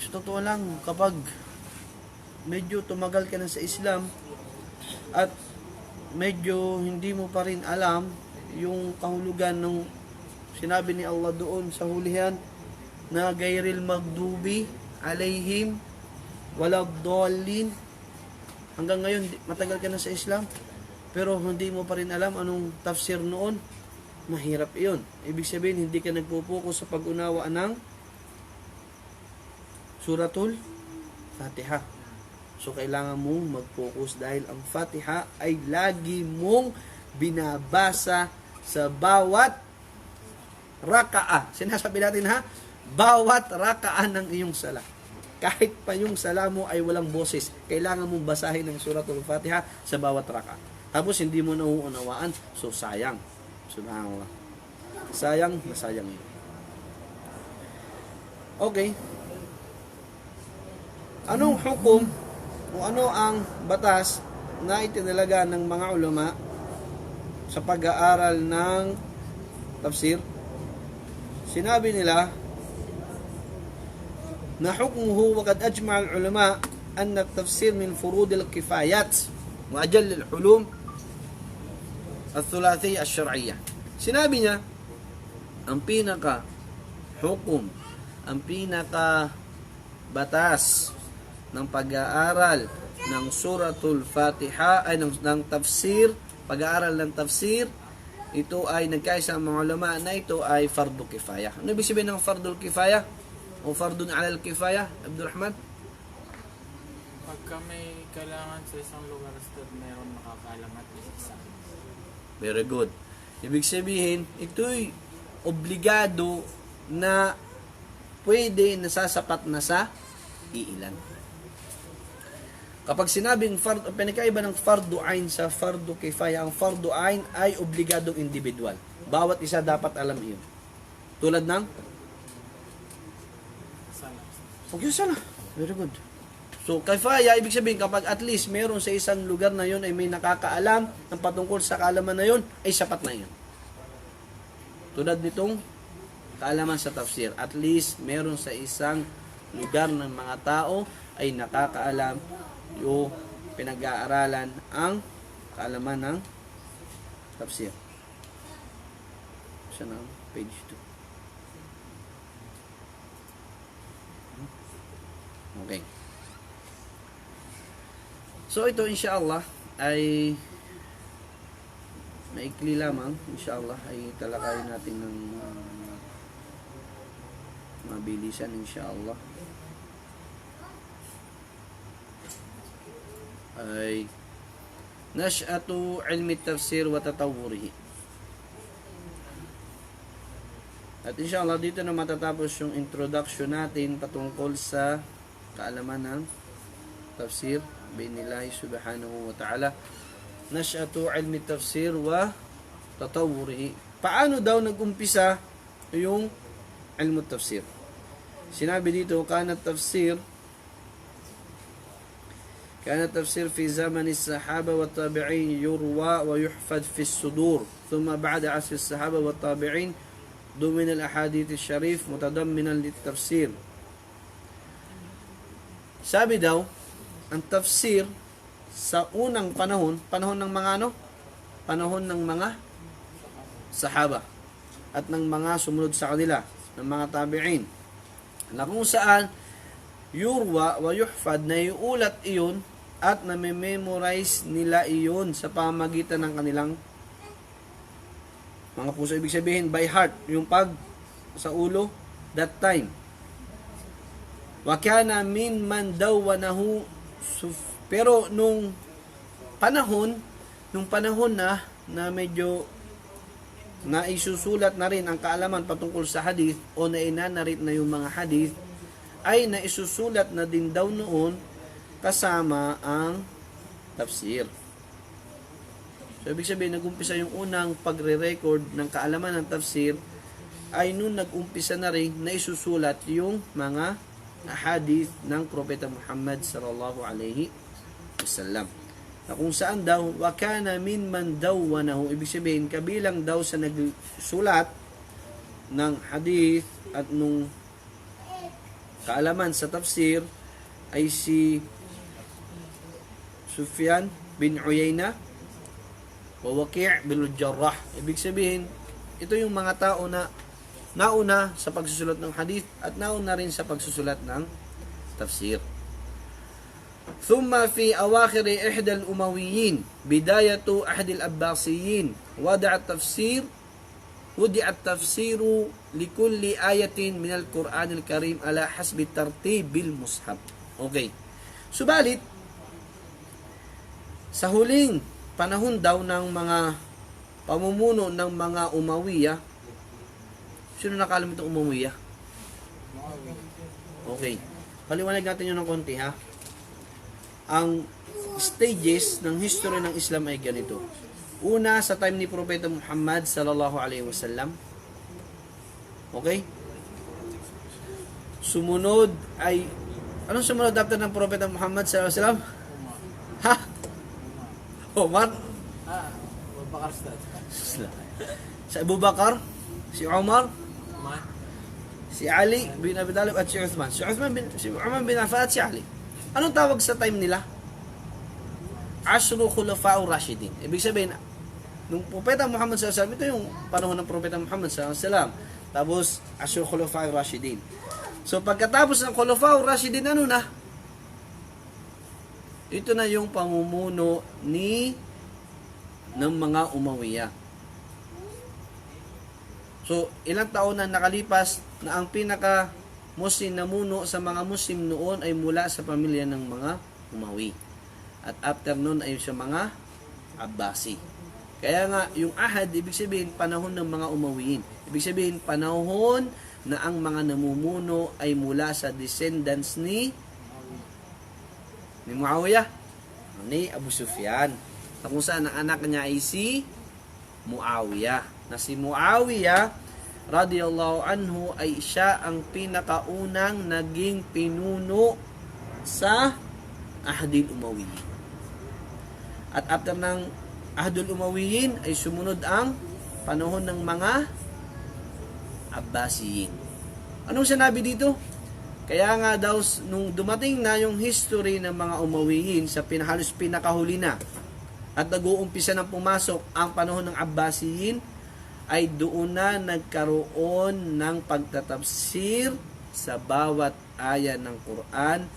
sa totoo lang, kapag medyo tumagal ka na sa Islam, at medyo hindi mo pa rin alam yung kahulugan ng sinabi ni Allah doon sa hulihan na gayril magdubi alayhim waladdallin. Hanggang ngayon matagal ka na sa Islam pero hindi mo pa rin alam anong tafsir noon. Mahirap iyon. Ibig sabihin hindi ka nagpo-focus sa pag-unawa ng Suratul Fatiha. So kailangan mong mag-focus dahil ang Fatiha ay lagi mong binabasa sa bawat raka'a. Sinasabi natin ha, bawat raka'a ng iyong sala. Kahit pa yung sala mo ay walang boses, kailangan mong basahin ang Suratul Fatiha sa bawat raka'a. Tapos hindi mo nauunawaan, so sayang. Subhanallah. Sayang na sayang yun. Okay. Anong hukom o ano ang batas na itinalaga ng mga ulama sa pag-aaral ng tafsir? Sinabi nila na hukmuhu wa qad ajma' al-ulama anna at-tafsir min furud al-kifayat wa ajall al-ulum al-thulathi al-shar'iyyah. Sinabi niya ang pinaka hukum, ang pinaka batas ng pag-aaral ng Suratul Fatiha ay ng tafsir, pag-aaral ng tafsir, ito ay nagkaisa ang mga ulama na ito ay fardu kifaya. Ano ibig sabihin ng fardul kifaya? O fardun alal kifaya, Abdurrahman? Pagka may kailangan sa isang lugar, meron makakaalam at isa. Very good. Ibig sabihin, ito'y obligado na pwede nasasapat na sa iilan. Kapag sinabing pinakaiba ng fardu ain sa fardu kifaya, ang fardu ain ay obligadong individual. Bawat isa dapat alam iyon. Tulad ng sala. Very good. So, kifaya, ibig sabihin, kapag at least meron sa isang lugar na yun ay may nakakaalam ng patungkol sa kaalaman na yun, ay sapat na yun. Tulad nitong kaalaman sa tafsir. At least meron sa isang lugar ng mga tao ay nakakaalam yung pinag-aaralan ang kaalaman ng tafsir. Siya na, page 2. Okay. So ito inshallah ay maikli lamang, inshallah ay talakayin natin ng mabilisan inshallah. Ay nash'atu ilmi tafsir wa tatawwurihi. At inshallah dito na matatapos yung introduction natin patungkol sa kaalaman ng tafsir bi'inillahi subhanahu wa ta'ala. Nash'atu ilmi tafsir wa tatawwurihi. Paano daw nag-umpisa yung ilmu tafsir? Sinabi dito, kana tafsir في زمن الصحابة والتابعين يروى ويحفظ في الصدور ثم بعد عصر الصحابة والتابعين ضمن الأحاديث الشريف متضمنا للتفسير. Sabi daw, ang tafsir sa unang panahon ng mga ano? Panahon ng mga sahaba at ng mga sumunod sa kanila, ng mga tabi'in. Na kung saan yurwa wa yuhfad, na iulat iyon at na-memorize nila iyon sa pamagitan ng kanilang mga puso. Ibig sabihin, by heart, yung pag sa ulo, that time. Wa kana min man dawwanahu, pero nung panahon na medyo naisusulat na rin ang kaalaman patungkol sa hadith o nainanarit na yung mga hadith, ay naisusulat na din daw noon kasama ang tafsir. So, ibig sabihin, nag-umpisa yung unang pagre-record ng kaalaman ng tafsir ay nung nag-umpisa na rin naisusulat yung mga hadith ng Propeta Muhammad sallallahu alaihi wasallam. Na kung saan daw, wa kana min man dawwanahu, ibig sabihin, kabilang daw sa nagsulat ng hadith at nung kaalaman sa tafsir ay si Sufyan bin Uyayna wa Waqi' bin Jarrah. Ibig sabihin, ito yung mga tao na nauna sa pagsusulat ng hadith at nauna rin sa pagsusulat ng tafsir. ثم في أواخر إحدى الأمويين بداية أحد الأباسيين وضع التفسير لكل آية من القرآن الكريم على حسب ترتيب المصحف. Okay. Subalit, sa huling panahon daw ng mga pamumuno ng mga Umayya, sino nakalam itong Umayya? Okay. Paliwanag natin yun ng konti, ha? Ang stages ng history ng Islam ay ganito. Una, sa time ni Propeta Muhammad sallallahu alaihi wasallam. Okay? Sumunod ay, anong sumunod after ng Propeta Muhammad sallallahu alaihi wasallam? Ha? Umar? Abu Bakar Ustad. Si Abu Bakar, si Umar, Man. si Ali bin Abi Talib at si Uthman. Si Umar bin Affan at si Ali. Anong tawag sa time nila? Ashru Khulafa'ur Rashidin. Ibig sabihin, nung Propeta Muhammad sallallahu alaihi wasallam, ito yung panahon ng Propeta Muhammad sallallahu alaihi wasallam. Tapos, Ashru Khulafa'ur Rashidin. So, pagkatapos ng Khulafa'ur Rashidin, ano na? Ito na yung pamumuno ng mga Umayya. So, ilang taon na nakalipas na ang pinaka-Muslim na muno sa mga Muslim noon ay mula sa pamilya ng mga Umayyi. At after noon ay sa mga Abbasi. Kaya nga, yung ahad, ibig sabihin, panahon ng mga Umayyin. Ibig sabihin, panahon na ang mga namumuno ay mula sa descendants ni Muawiyah, ni Abu Sufyan. Na kung saan ang anak niya ay si Muawiyah. Na si Muawiyah radiyallahu anhu ay siya ang pinakaunang naging pinuno sa Ahdil Umayyin. At after ng Ahdul Umayyin ay sumunod ang panahon ng mga Abbasiyin. Anong sinabi dito? Kaya nga daw nung dumating na yung history ng mga Umayyin sa halos pinakahuli na at nag-uumpisa ng pumasok ang panahon ng Abbasiyin, ay doon na nagkaroon ng pagtatafsir sa bawat aya ng Quran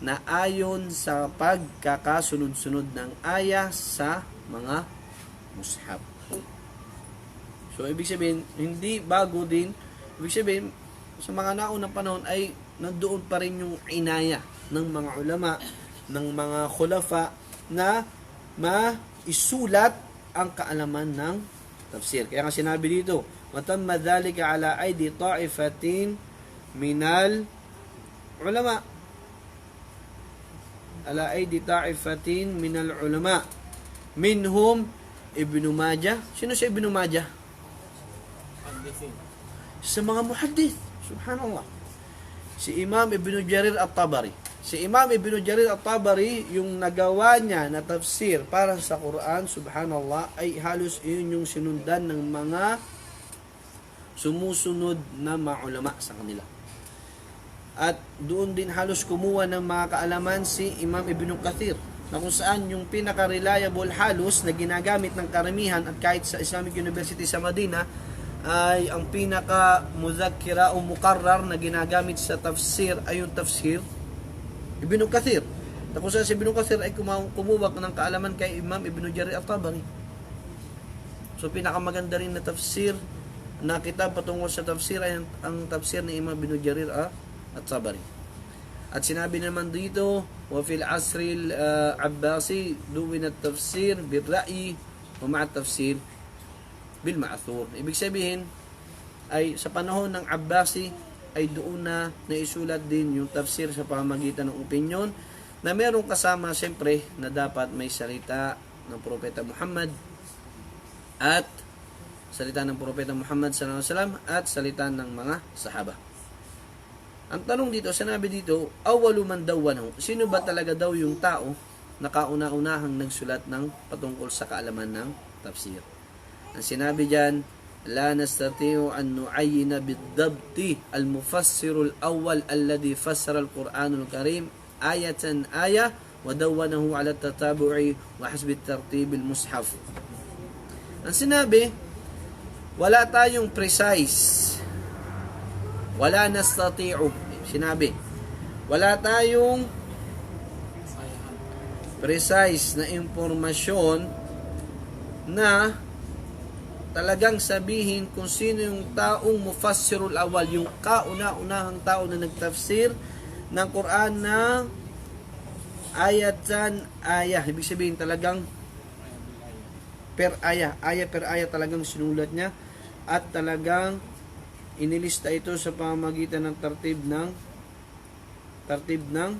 na ayon sa pagkakasunod-sunod ng aya sa mga mushaf. So, ibig sabihin, hindi bago din. Ibig sabihin, sa mga naunang panahon ay nandoon pa rin yung inaya ng mga ulama, ng mga khulafa na maisulat ang kaalaman ng tafsir. Kaya nga sinabi dito, matamma dhalika ala aidi ta'ifatin minal ulama. Ala aidi ta'ifatin minal ulama. Minhum Ibn Majah. Sino si Ibn Majah? Hadisin. Sa mga muhaddith. Subhanallah. Si Imam Ibn Jarir at-Tabari. Si Imam Ibn Jarir at-Tabari, yung nagawa niya na tafsir para sa Quran, subhanallah, ay halos yun yung sinundan ng mga sumusunod na mga ulama sa kanila. At doon din halos kumuha ng mga kaalaman si Imam Ibn Kathir, na kung saan yung pinaka-reliable halos na ginagamit ng karamihan at kahit sa Islamic University sa Madina, ay ang pinaka-mudhakkira o mukarrar na ginagamit sa tafsir ay yung tafsir Ibn Kathir. Na kung saan si Ibn Kathir ay kumuha ng kaalaman kay Imam Ibn Jarir at-Tabari. So pinakamaganda rin na tafsir na kitab patungkol sa tafsir ay ang tafsir ni Imam Ibn Jarir at-Tabari. At sinabi naman dito, wa fil asri al-Abbasi duwin at-tafsir bil-ra'yi wa ma'a at-tafsir bil-ma'thur. Ibig sabihin ay sa panahon ng Abbasi ay doon na naisulat din yung tafsir sa pamamagitan ng opinyon na merong kasama siyempre na dapat may salita ng Propeta Muhammad at salita ng Propeta Muhammad sallallahu alaihi wasallam at salita ng mga sahaba. Ang tanong dito, sinabi dito, awalu man dawwanahu. Sino ba talaga daw yung tao na kauna-unahang nagsulat ng patungkol sa kaalaman ng tafsir? Ang sinabi diyan, لا نستطيع أن نعين بالضبط المفسر الأول الذي فسر القرآن الكريم آية آية ودونه على التتابع وحسب الترتيب المصحف. Ang sinabi, wala tayong precise. Wala nastati'u. Sinabi, wala tayong precise na impormasyon na talagang sabihin kung sino yung taong mufassirul awal, yung kauna-unahang tao na nagtafsir ng Quran na ayatan ayah. Ibig sabihin talagang per ayah talagang sinulat niya at talagang inilista ito sa pamamagitan ng tartib ng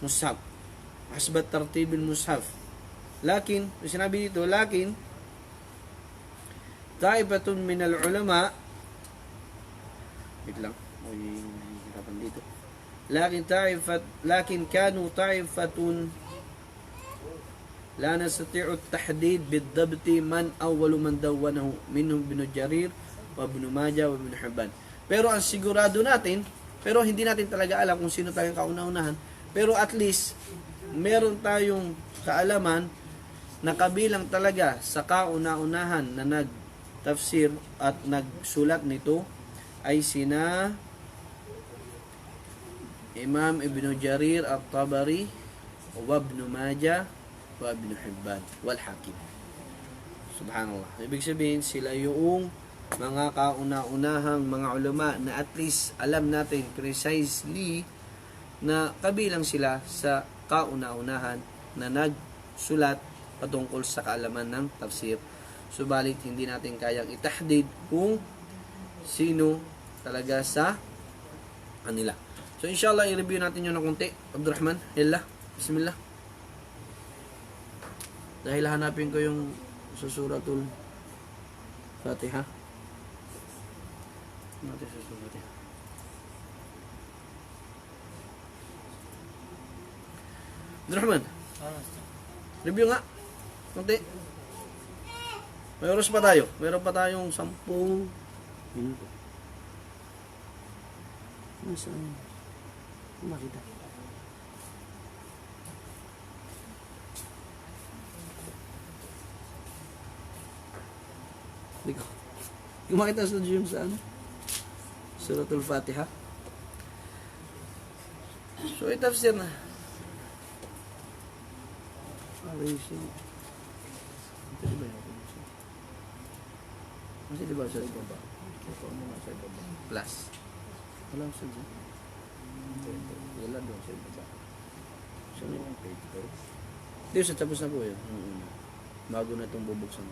mushaf. Hasbat tartibil mushaf. Lakin, sinabi dito, lakin ta'ibatun minal ulama, wait lang, may hirapan dito. Lakin kanu ta'ifatun la nastati'u at-tahdid bid-dabti man awwalu man dawwanahu minhum Ibn Jarir wa Ibn Majah wa Ibn Hibban. Pero ang sigurado natin, pero hindi natin talaga alam kung sino tayong kauna-unahan, pero at least meron tayong kaalaman na kabilang talaga sa kauna-unahan na nag-tafsir at nagsulat nito ay sina Imam Ibn Jarir at-Tabari wa Ibn Majah wa Ibn Hibban wal Hakim. Subhanallah. Ibig sabihin, sila yung mga kauna-unahang mga ulama na at least alam natin precisely na kabilang sila sa kauna-unahan na nagsulat patungkol sa kaalaman ng tafsir. Subalit, hindi natin kayang itahdid kung sino talaga sa kanila. So, inshallah, i-review natin yun ng konti. Abdurrahman, yalla, bismillah. Dahil hanapin ko yung sa suratul Fatiha. Natin sa suratul Fatiha. Abdurrahman, review nga. Konti. May oras pa tayo. Meron pa tayong 10 minuto. Nasaan? Makita. Hindi ko. Yung makita sa June sa ano? Suratul Fatiha. So, itafsir na. Masih di bawah sa ibaba. Plus. Wala sa dyan. Wala doon sa ibaba. Saan yung page ko? Dito sa tapos na po yun. Bago na itong bubuksan.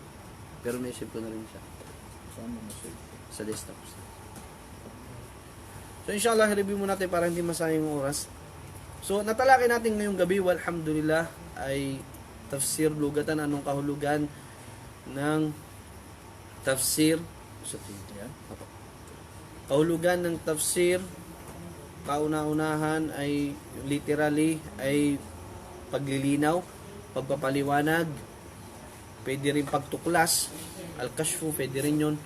Pero naisip ko na rin siya. Saan mo nasave? Sa desktop. So inshallah, review mo natin para hindi masayang yung oras. So natalakay natin ngayong gabi, walhamdulillah, ay tafsir lugatan, anong kahulugan ng tafsir. Kahulugan ng tafsir, kauna-unahan ay literally ay paglilinaw, pagpapaliwanag, pwede rin pagtuklas, al-kashfu, pwede rin yun.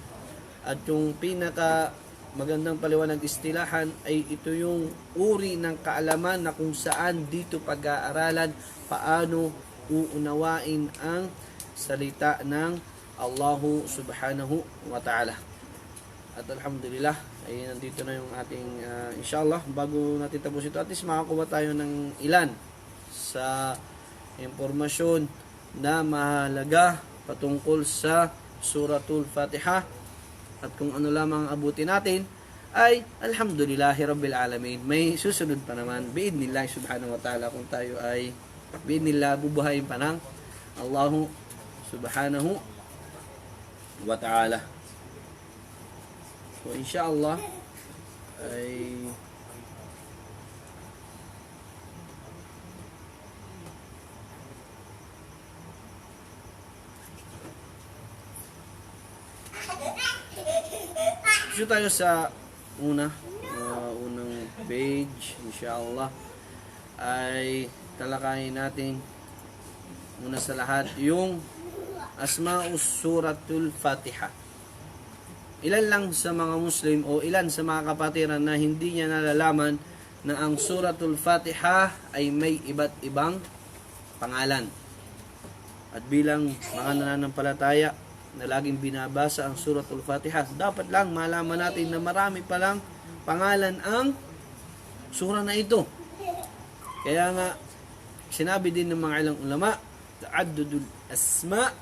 At yung pinaka magandang paliwanag istilahan ay ito yung uri ng kaalaman na kung saan dito pag-aaralan paano uunawain ang salita ng Allahu subhanahu wa ta'ala. At alhamdulillah, ay nandito na yung ating inshallah, bago natin tapos ito, at least makakuha tayo ng ilan sa impormasyon na mahalaga patungkol sa suratul Fatiha. At kung ano lamang abutin natin ay alhamdulillahi rabbil alamin. May susunod pa naman biidnillah subhanahu wa ta'ala kung tayo ay biidnillah bubuhayin pa ng Allahu subhanahu wa ta'ala. So inshallah ay so tayo sa unang page, inshallah, ay talakayin natin una sa lahat yung Asma'us Suratul Fatiha. Ilan lang sa mga Muslim o ilan sa mga kapatiran na hindi niya nalalaman na ang Suratul Fatiha ay may iba't ibang pangalan. At bilang mga nananampalataya na laging binabasa ang Suratul Fatiha, dapat lang malaman natin na marami palang pangalan ang sura na ito. Kaya nga, sinabi din ng mga ilang ulama, ta'addudul asma,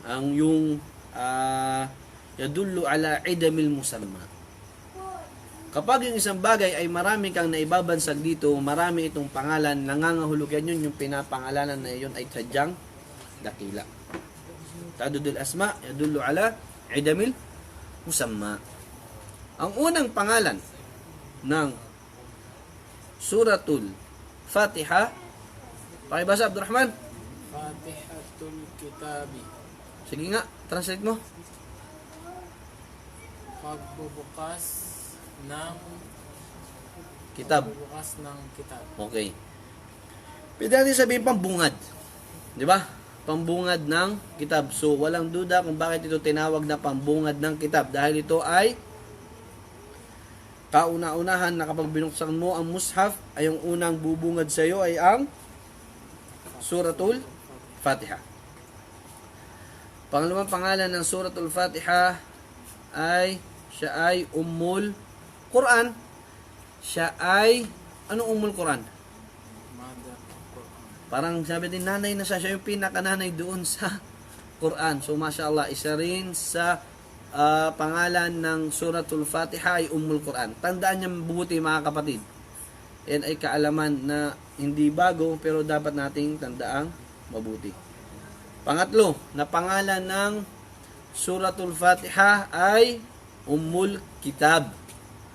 ang yung yadullu ala idamil musamma. Kapag yung isang bagay ay marami kang naibabansag dito, marami itong pangalan, nangangahulog yan yun, yung pinapangalanan na yun ay tadyang dakila. Ta'addudul asma, yadullu ala idamil musamma. Ang unang pangalan ng Suratul Fatiha, pakibasa Abdurrahman. Fatihatul Kitabi. Sige nga, translate mo. Pagbubukas ng Kitab. Pagbubukas ng kitab. Okay. Pwede natin sabihin pambungad. Di ba? Pambungad ng kitab. So, walang duda kung bakit ito tinawag na pambungad ng kitab. Dahil ito ay kauna-unahan na kapag binuksan mo ang mushaf, ay ang unang bubungad sa iyo ay ang Suratul Fatiha. Pangalawang pangalan ng Suratul Fatiha ay siya ay Ummul Quran. Siya ay anong Ummul Quran? Mother of Quran. Parang sabi din nanay na siya. Siya yung pinakananay doon sa Quran. So mashallah, isa rin sa pangalan ng Suratul Fatiha ay Ummul Quran. Tandaan niyo mabuti mga kapatid. Yan ay kaalaman na hindi bago pero dapat nating tandaang mabuti. Pangatlo, na pangalan ng Suratul Fatiha ay Ummul Kitab.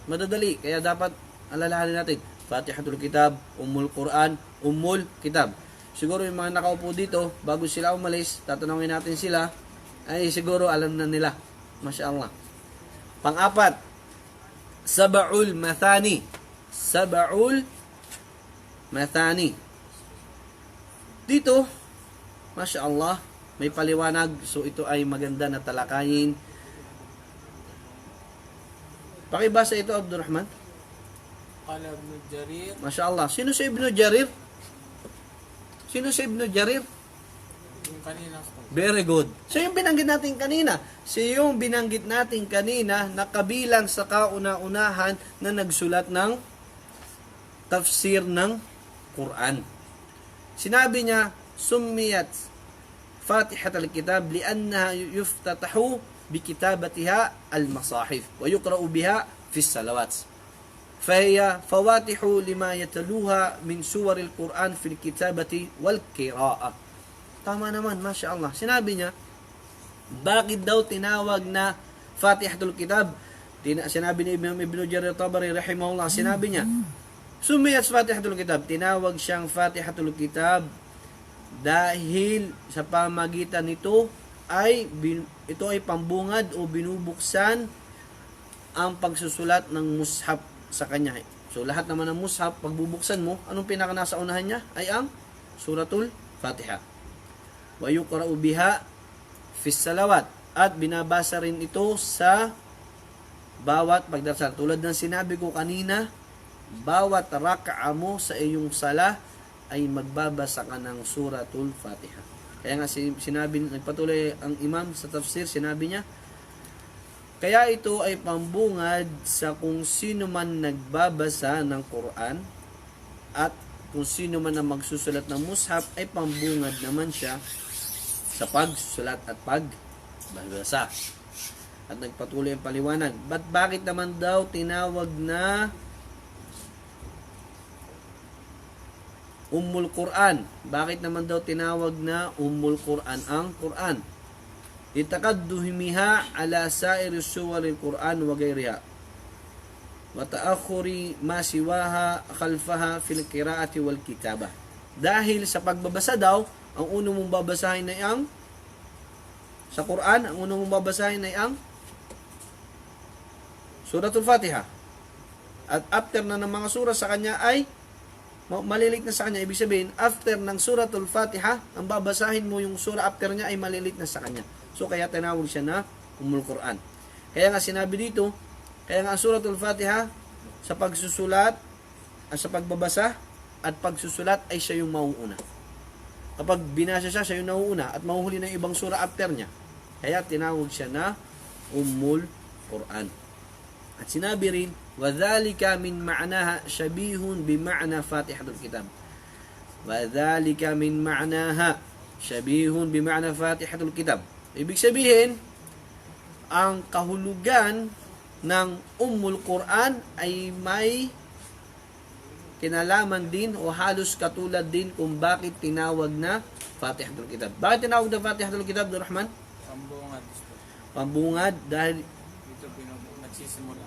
Madadali, kaya dapat alalahanin natin. Fatihatul Kitab, Ummul Quran, Ummul Kitab. Siguro yung mga nakaupo dito, bago sila umalis, tatanungin natin sila, ay siguro alam na nila. Masya Allah. Pang-apat, Sab'ul Mathani. Sab'ul Mathani. Dito, Masya Allah, may paliwanag. So ito ay maganda na talakayin. Pakibasa ito, Abdurrahman. Qala Ibn Jarir. Masya Allah. Sino si Ibn Jarir? Sino si Ibn Jarir? Yung kanina ko. Very good. So yung binanggit natin kanina, yung binanggit natin kanina na kabilang sa kauna-unahan na nagsulat ng tafsir ng Quran. Sinabi niya, Summiyat Fatihat al-Kitab liannaha yuftatahu bikitabatiha al-masahif wa yuqra'u biha fi salawat. Fahiya fawatihu lima yataluha min suwar al-Quran fi al-kitabati wal-qira'ah. Tama naman, Masya Allah. Sinabi niya, bakit daw tinawag na Fatihatul Kitab? Sinabi ni Ibn Jarir Tabari rahimahullah, sinabi niya, Sumiyat Fatihatul Kitab, tinawag siyang Fatihatul Kitab dahil sa pamagitan nito ay ito ay pambungad o binubuksan ang pagsusulat ng mushaf sa kanya. So lahat naman ng mushaf, pagbubuksan mo, anong pinaka nasa unahan niya? Ay ang Suratul Fatiha. Wa yuqra'u biha fi salawat, at binabasa rin ito sa bawat pagdarasal. Tulad ng sinabi ko kanina, bawat rak'a mo sa iyong sala ay magbabasa ka ng Suratul Fatiha. Kaya nga sinabi, nagpatuloy ang imam sa tafsir, sinabi niya, kaya ito ay pambungad sa kung sino man nagbabasa ng Quran, at kung sino man ang magsusulat ng mushaf ay pambungad naman siya sa pagsusulat at pagbabasa. At nagpatuloy ang paliwanag. Bakit naman daw tinawag na Ummul Quran? Bakit naman daw tinawag na Ummul Quran ang Quran? Itakadduhimiha ala sa'iri suwaril Quran wa gayriha. Wa ta'akhuri ma siwaha khalfaha fil qira'ati wal kitabah. Dahil sa pagbabasa daw, ang unang mong babasahin ay ang sa Quran, ang unang mong babasahin ay ang Suratul Fatiha. At after na ng mga sura sa kanya ay malilit na sa kanya. Ibig sabihin, after ng Suratul Fatiha, ang babasahin mo yung sura after niya ay malilit na sa kanya. So, kaya tinawag siya na Ummul Quran. Kaya nga sinabi dito, kaya nga Suratul Fatiha, sa pagsusulat, sa pagbabasa at pagsusulat ay siya yung mauuna. Kapag binasa siya, siya yung nauuna at mahuhuli ng ibang sura after niya. Kaya tinawag siya na Ummul Quran. At sinabi rin, وَذَلِكَ مِنْ مَعْنَاهَا شَبِيهٌ بِمَعْنَى فَاتِحَةُ الْكِتَابِ وَذَلِكَ مِنْ مَعْنَاهَا شَبِيهٌ بِمَعْنَى فَاتِحَةُ الْكِتَابِ. Ibig sabihin, ang kahulugan ng Ummul Quran ay may kinalaman din o halos katulad din kung bakit tinawag na Fatihatul Kitab. Bakit tinawag na Fatihatul Kitab, Abdul Rahman? Pambungad. Pambungad dahil Dito nagsisimula.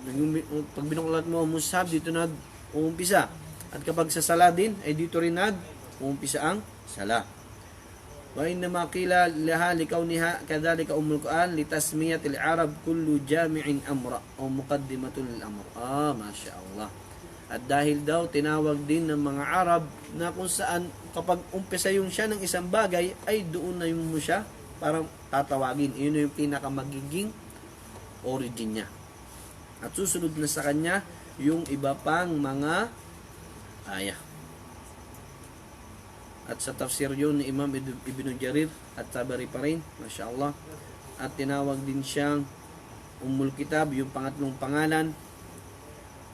pag binukulat mo ang mushaf, dito nag-uumpisa. At kapag sa sala din, ay dito rin nag-uumpisa ang sala. Wa innama qila laha likawniha kadhalika Ummul Quran litasmiyatil Arab kullu jami'in amra o muqaddimatul lil amr. Masya Allah. At dahil daw tinawag din ng mga Arab na kung saan kapag umpisa yung siya ng isang bagay ay doon na yung mo siya parang tatawagin. Yun yung pinakamagiging origin niya. At susunod na sa kanya yung iba pang mga ayah. At sa tafsir yun ni Imam Ibn Jarir at Tabari pa rin, Masya Allah. At tinawag din siyang Ummul Kitab, yung pangatlong pangalan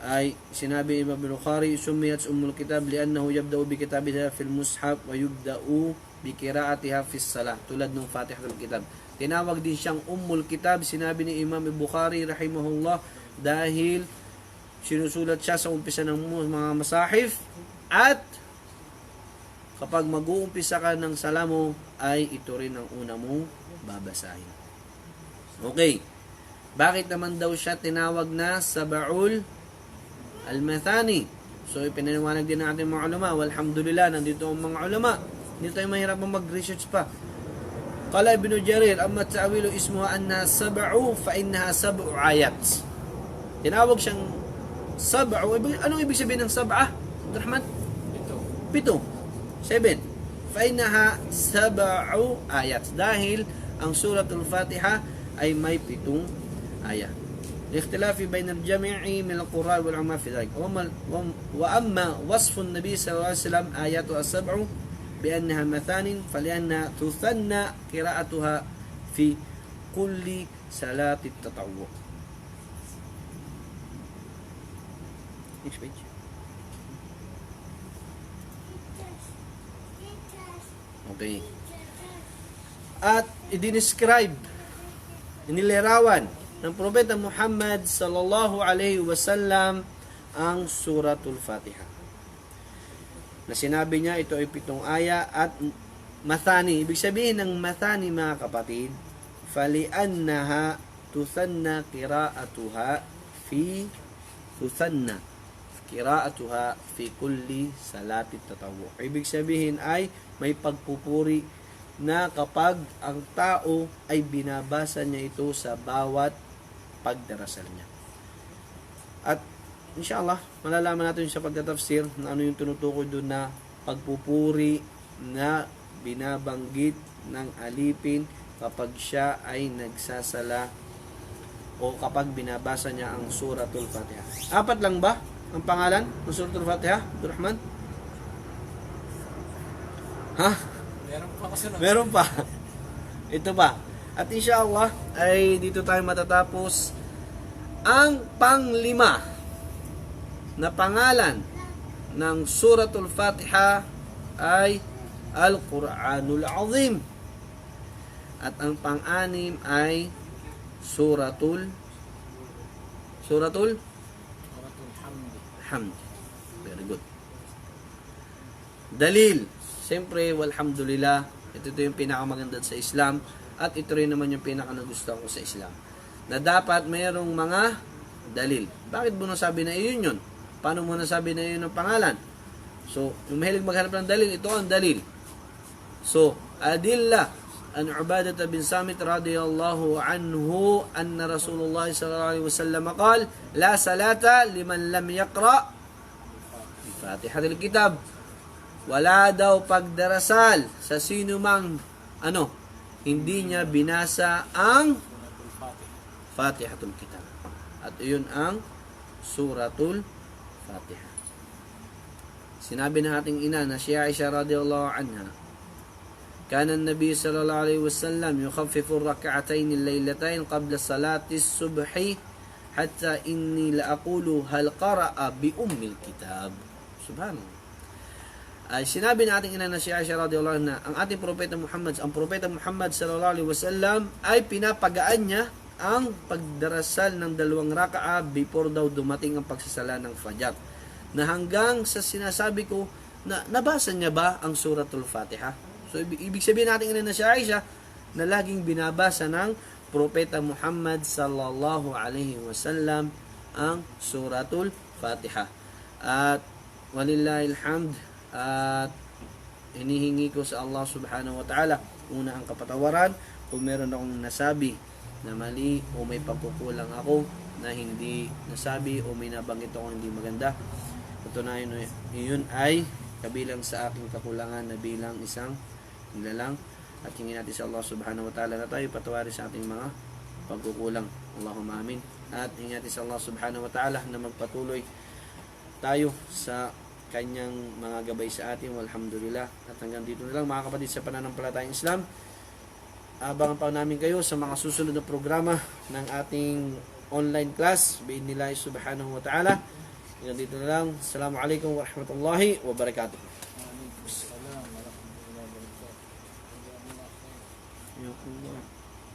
ay sinabi Imam Bukhari, sumiyat Ummul Kitab liannahu yabda'u bi kitabiha fil mushaf wa yubda'u bi qira'atiha fis salah, tulad ng Fatihatul Kitab. Tinawag din siyang Ummul Kitab, sinabi ni Imam Bukhari rahimahullah dahil sinusulat siya sa umpisa ng mga masahif at kapag mag-uumpisa ka ng sala mo ay ito rin ang una mong babasahin. Okay. Bakit naman daw siya tinawag na Sab'ul Al-Mathani? So, ipinaniwanag din natin mga ulama. Walhamdulillah, nandito ang mga ulama. Hindi tayo mahirap mag-research pa. Qala Ibn Jarir, amma ta'awilu ismuha anna sab'u fa innaha sab'u ayat. Tinawag siyang sab'u. Anong ibig sabihin ng sab'ah? Abdul Rahman? Pito. 7. Fa innaha sab'u ayat. Dahil ang suratul Fatiha ay may 7 ayat. الاختلاف بين الجميع من القراء والعلماء في ذلك وأما وصف النبي صلى الله عليه وسلم آياتها السبع بأنها مثان فلأنها تثنى قراءتها في كل صلاة التطوع. Okay. At i-describe, inilarawan ng Propeta Muhammad sallallahu alaihi wasallam ang suratul Fatiha. Na sinabi niya ito ay 7 aya at mathani. Ibig sabihin ng mathani mga kapatid, fali'annaha tuthanna qira'atuha fi kulli salati tatawwu. Ibig sabihin ay may pagpupuri na kapag ang tao ay binabasa niya ito sa bawat pagdarasal niya. At inshallah, malalaman natin sa pagtatafsir na ano yung tinutukoy doon na pagpupuri na binabanggit ng alipin kapag siya ay nagsasala o kapag binabasa niya ang suratul Fatiha. 4 lang ba ang pangalan ng suratul Fatiha, Abdul Rahman? Ha? Meron pa kasunod. Meron pa. Ito pa. At inshallah ay dito tayo matatapos. Ang panglima na pangalan ng suratul Fatiha ay Al-Quranul Azim. At ang pang-anim ay Suratul Hamd. Very good. Dalil. Siyempre, walhamdulillah, ito yung pinakamaganda sa Islam at ito rin naman yung pinakanagustuhan ko sa Islam. Na dapat mayroong mga dalil. Bakit mo nasabi na iyon yun? Paano mo nasabi na iyon ang pangalan? So, yung mahilig maghanap ng dalil, ito ang dalil. So, adilla an Ubadah bin Samit radiyallahu anhu anna Rasulullah sallallahu alaihi wasallam qala la salata liman lam yaqra bi Fatihatil Kitab. Wala daw pagdarasal sa sino mang hindi niya binasa ang Fatihatul Kitab. At iyon ang Suratul Fatiha. Sinabi ng ating ina na si Aisha radhiyallahu anha, كان النبي صلى الله عليه وسلم يخفف الركعتين الليلتين قبل صلاة الصبح حتى إني لأقول هل قرأ بأم الكتاب. Subhanallah. Sinabi ng ating ina na si Aisha radhiyallahu anha, ang ating propeta Muhammad, ang propeta Muhammad sallallahu alaihi wasallam ay pinapagaan niya ang pagdarasal ng 2 raka'a before daw dumating ang pagsasala ng Fajr. Na hanggang sa sinasabi ko na nabasa niya ba ang suratul Fatiha? So, ibig sabihin natin na si Aisha na laging binabasa ng Propeta Muhammad sallallahu alaihi wasallam ang suratul Fatiha. At walillahil hamd, at hinihingi ko sa Allah subhanahu wa ta'ala una ang kapatawaran kung meron akong nasabi na mali o may pagkukulang ako na hindi nasabi o may nabanggit ako hindi maganda. Patunayan yun ay kabilang sa aking kakulangan na bilang isang nilalang, at hingin natin sa Allah subhanahu wa ta'ala na tayo patawarin sa ating mga pagkukulang. Allahumma amin. At hingin natin sa Allah subhanahu wa ta'ala na magpatuloy tayo sa kanyang mga gabay sa atin. Walhamdulillah. At hanggang dito na lang mga kapatid sa pananampalatayang Islam. Abangan pa namin kayo sa mga susunod na programa ng ating online class bi'idhnillahi subhanahu wa ta'ala. Hanggang dito na lang. Assalamualaikum warahmatullahi wabarakatuh. Waalaikumsalam warahmatullahi wabarakatuh. Ya Allah.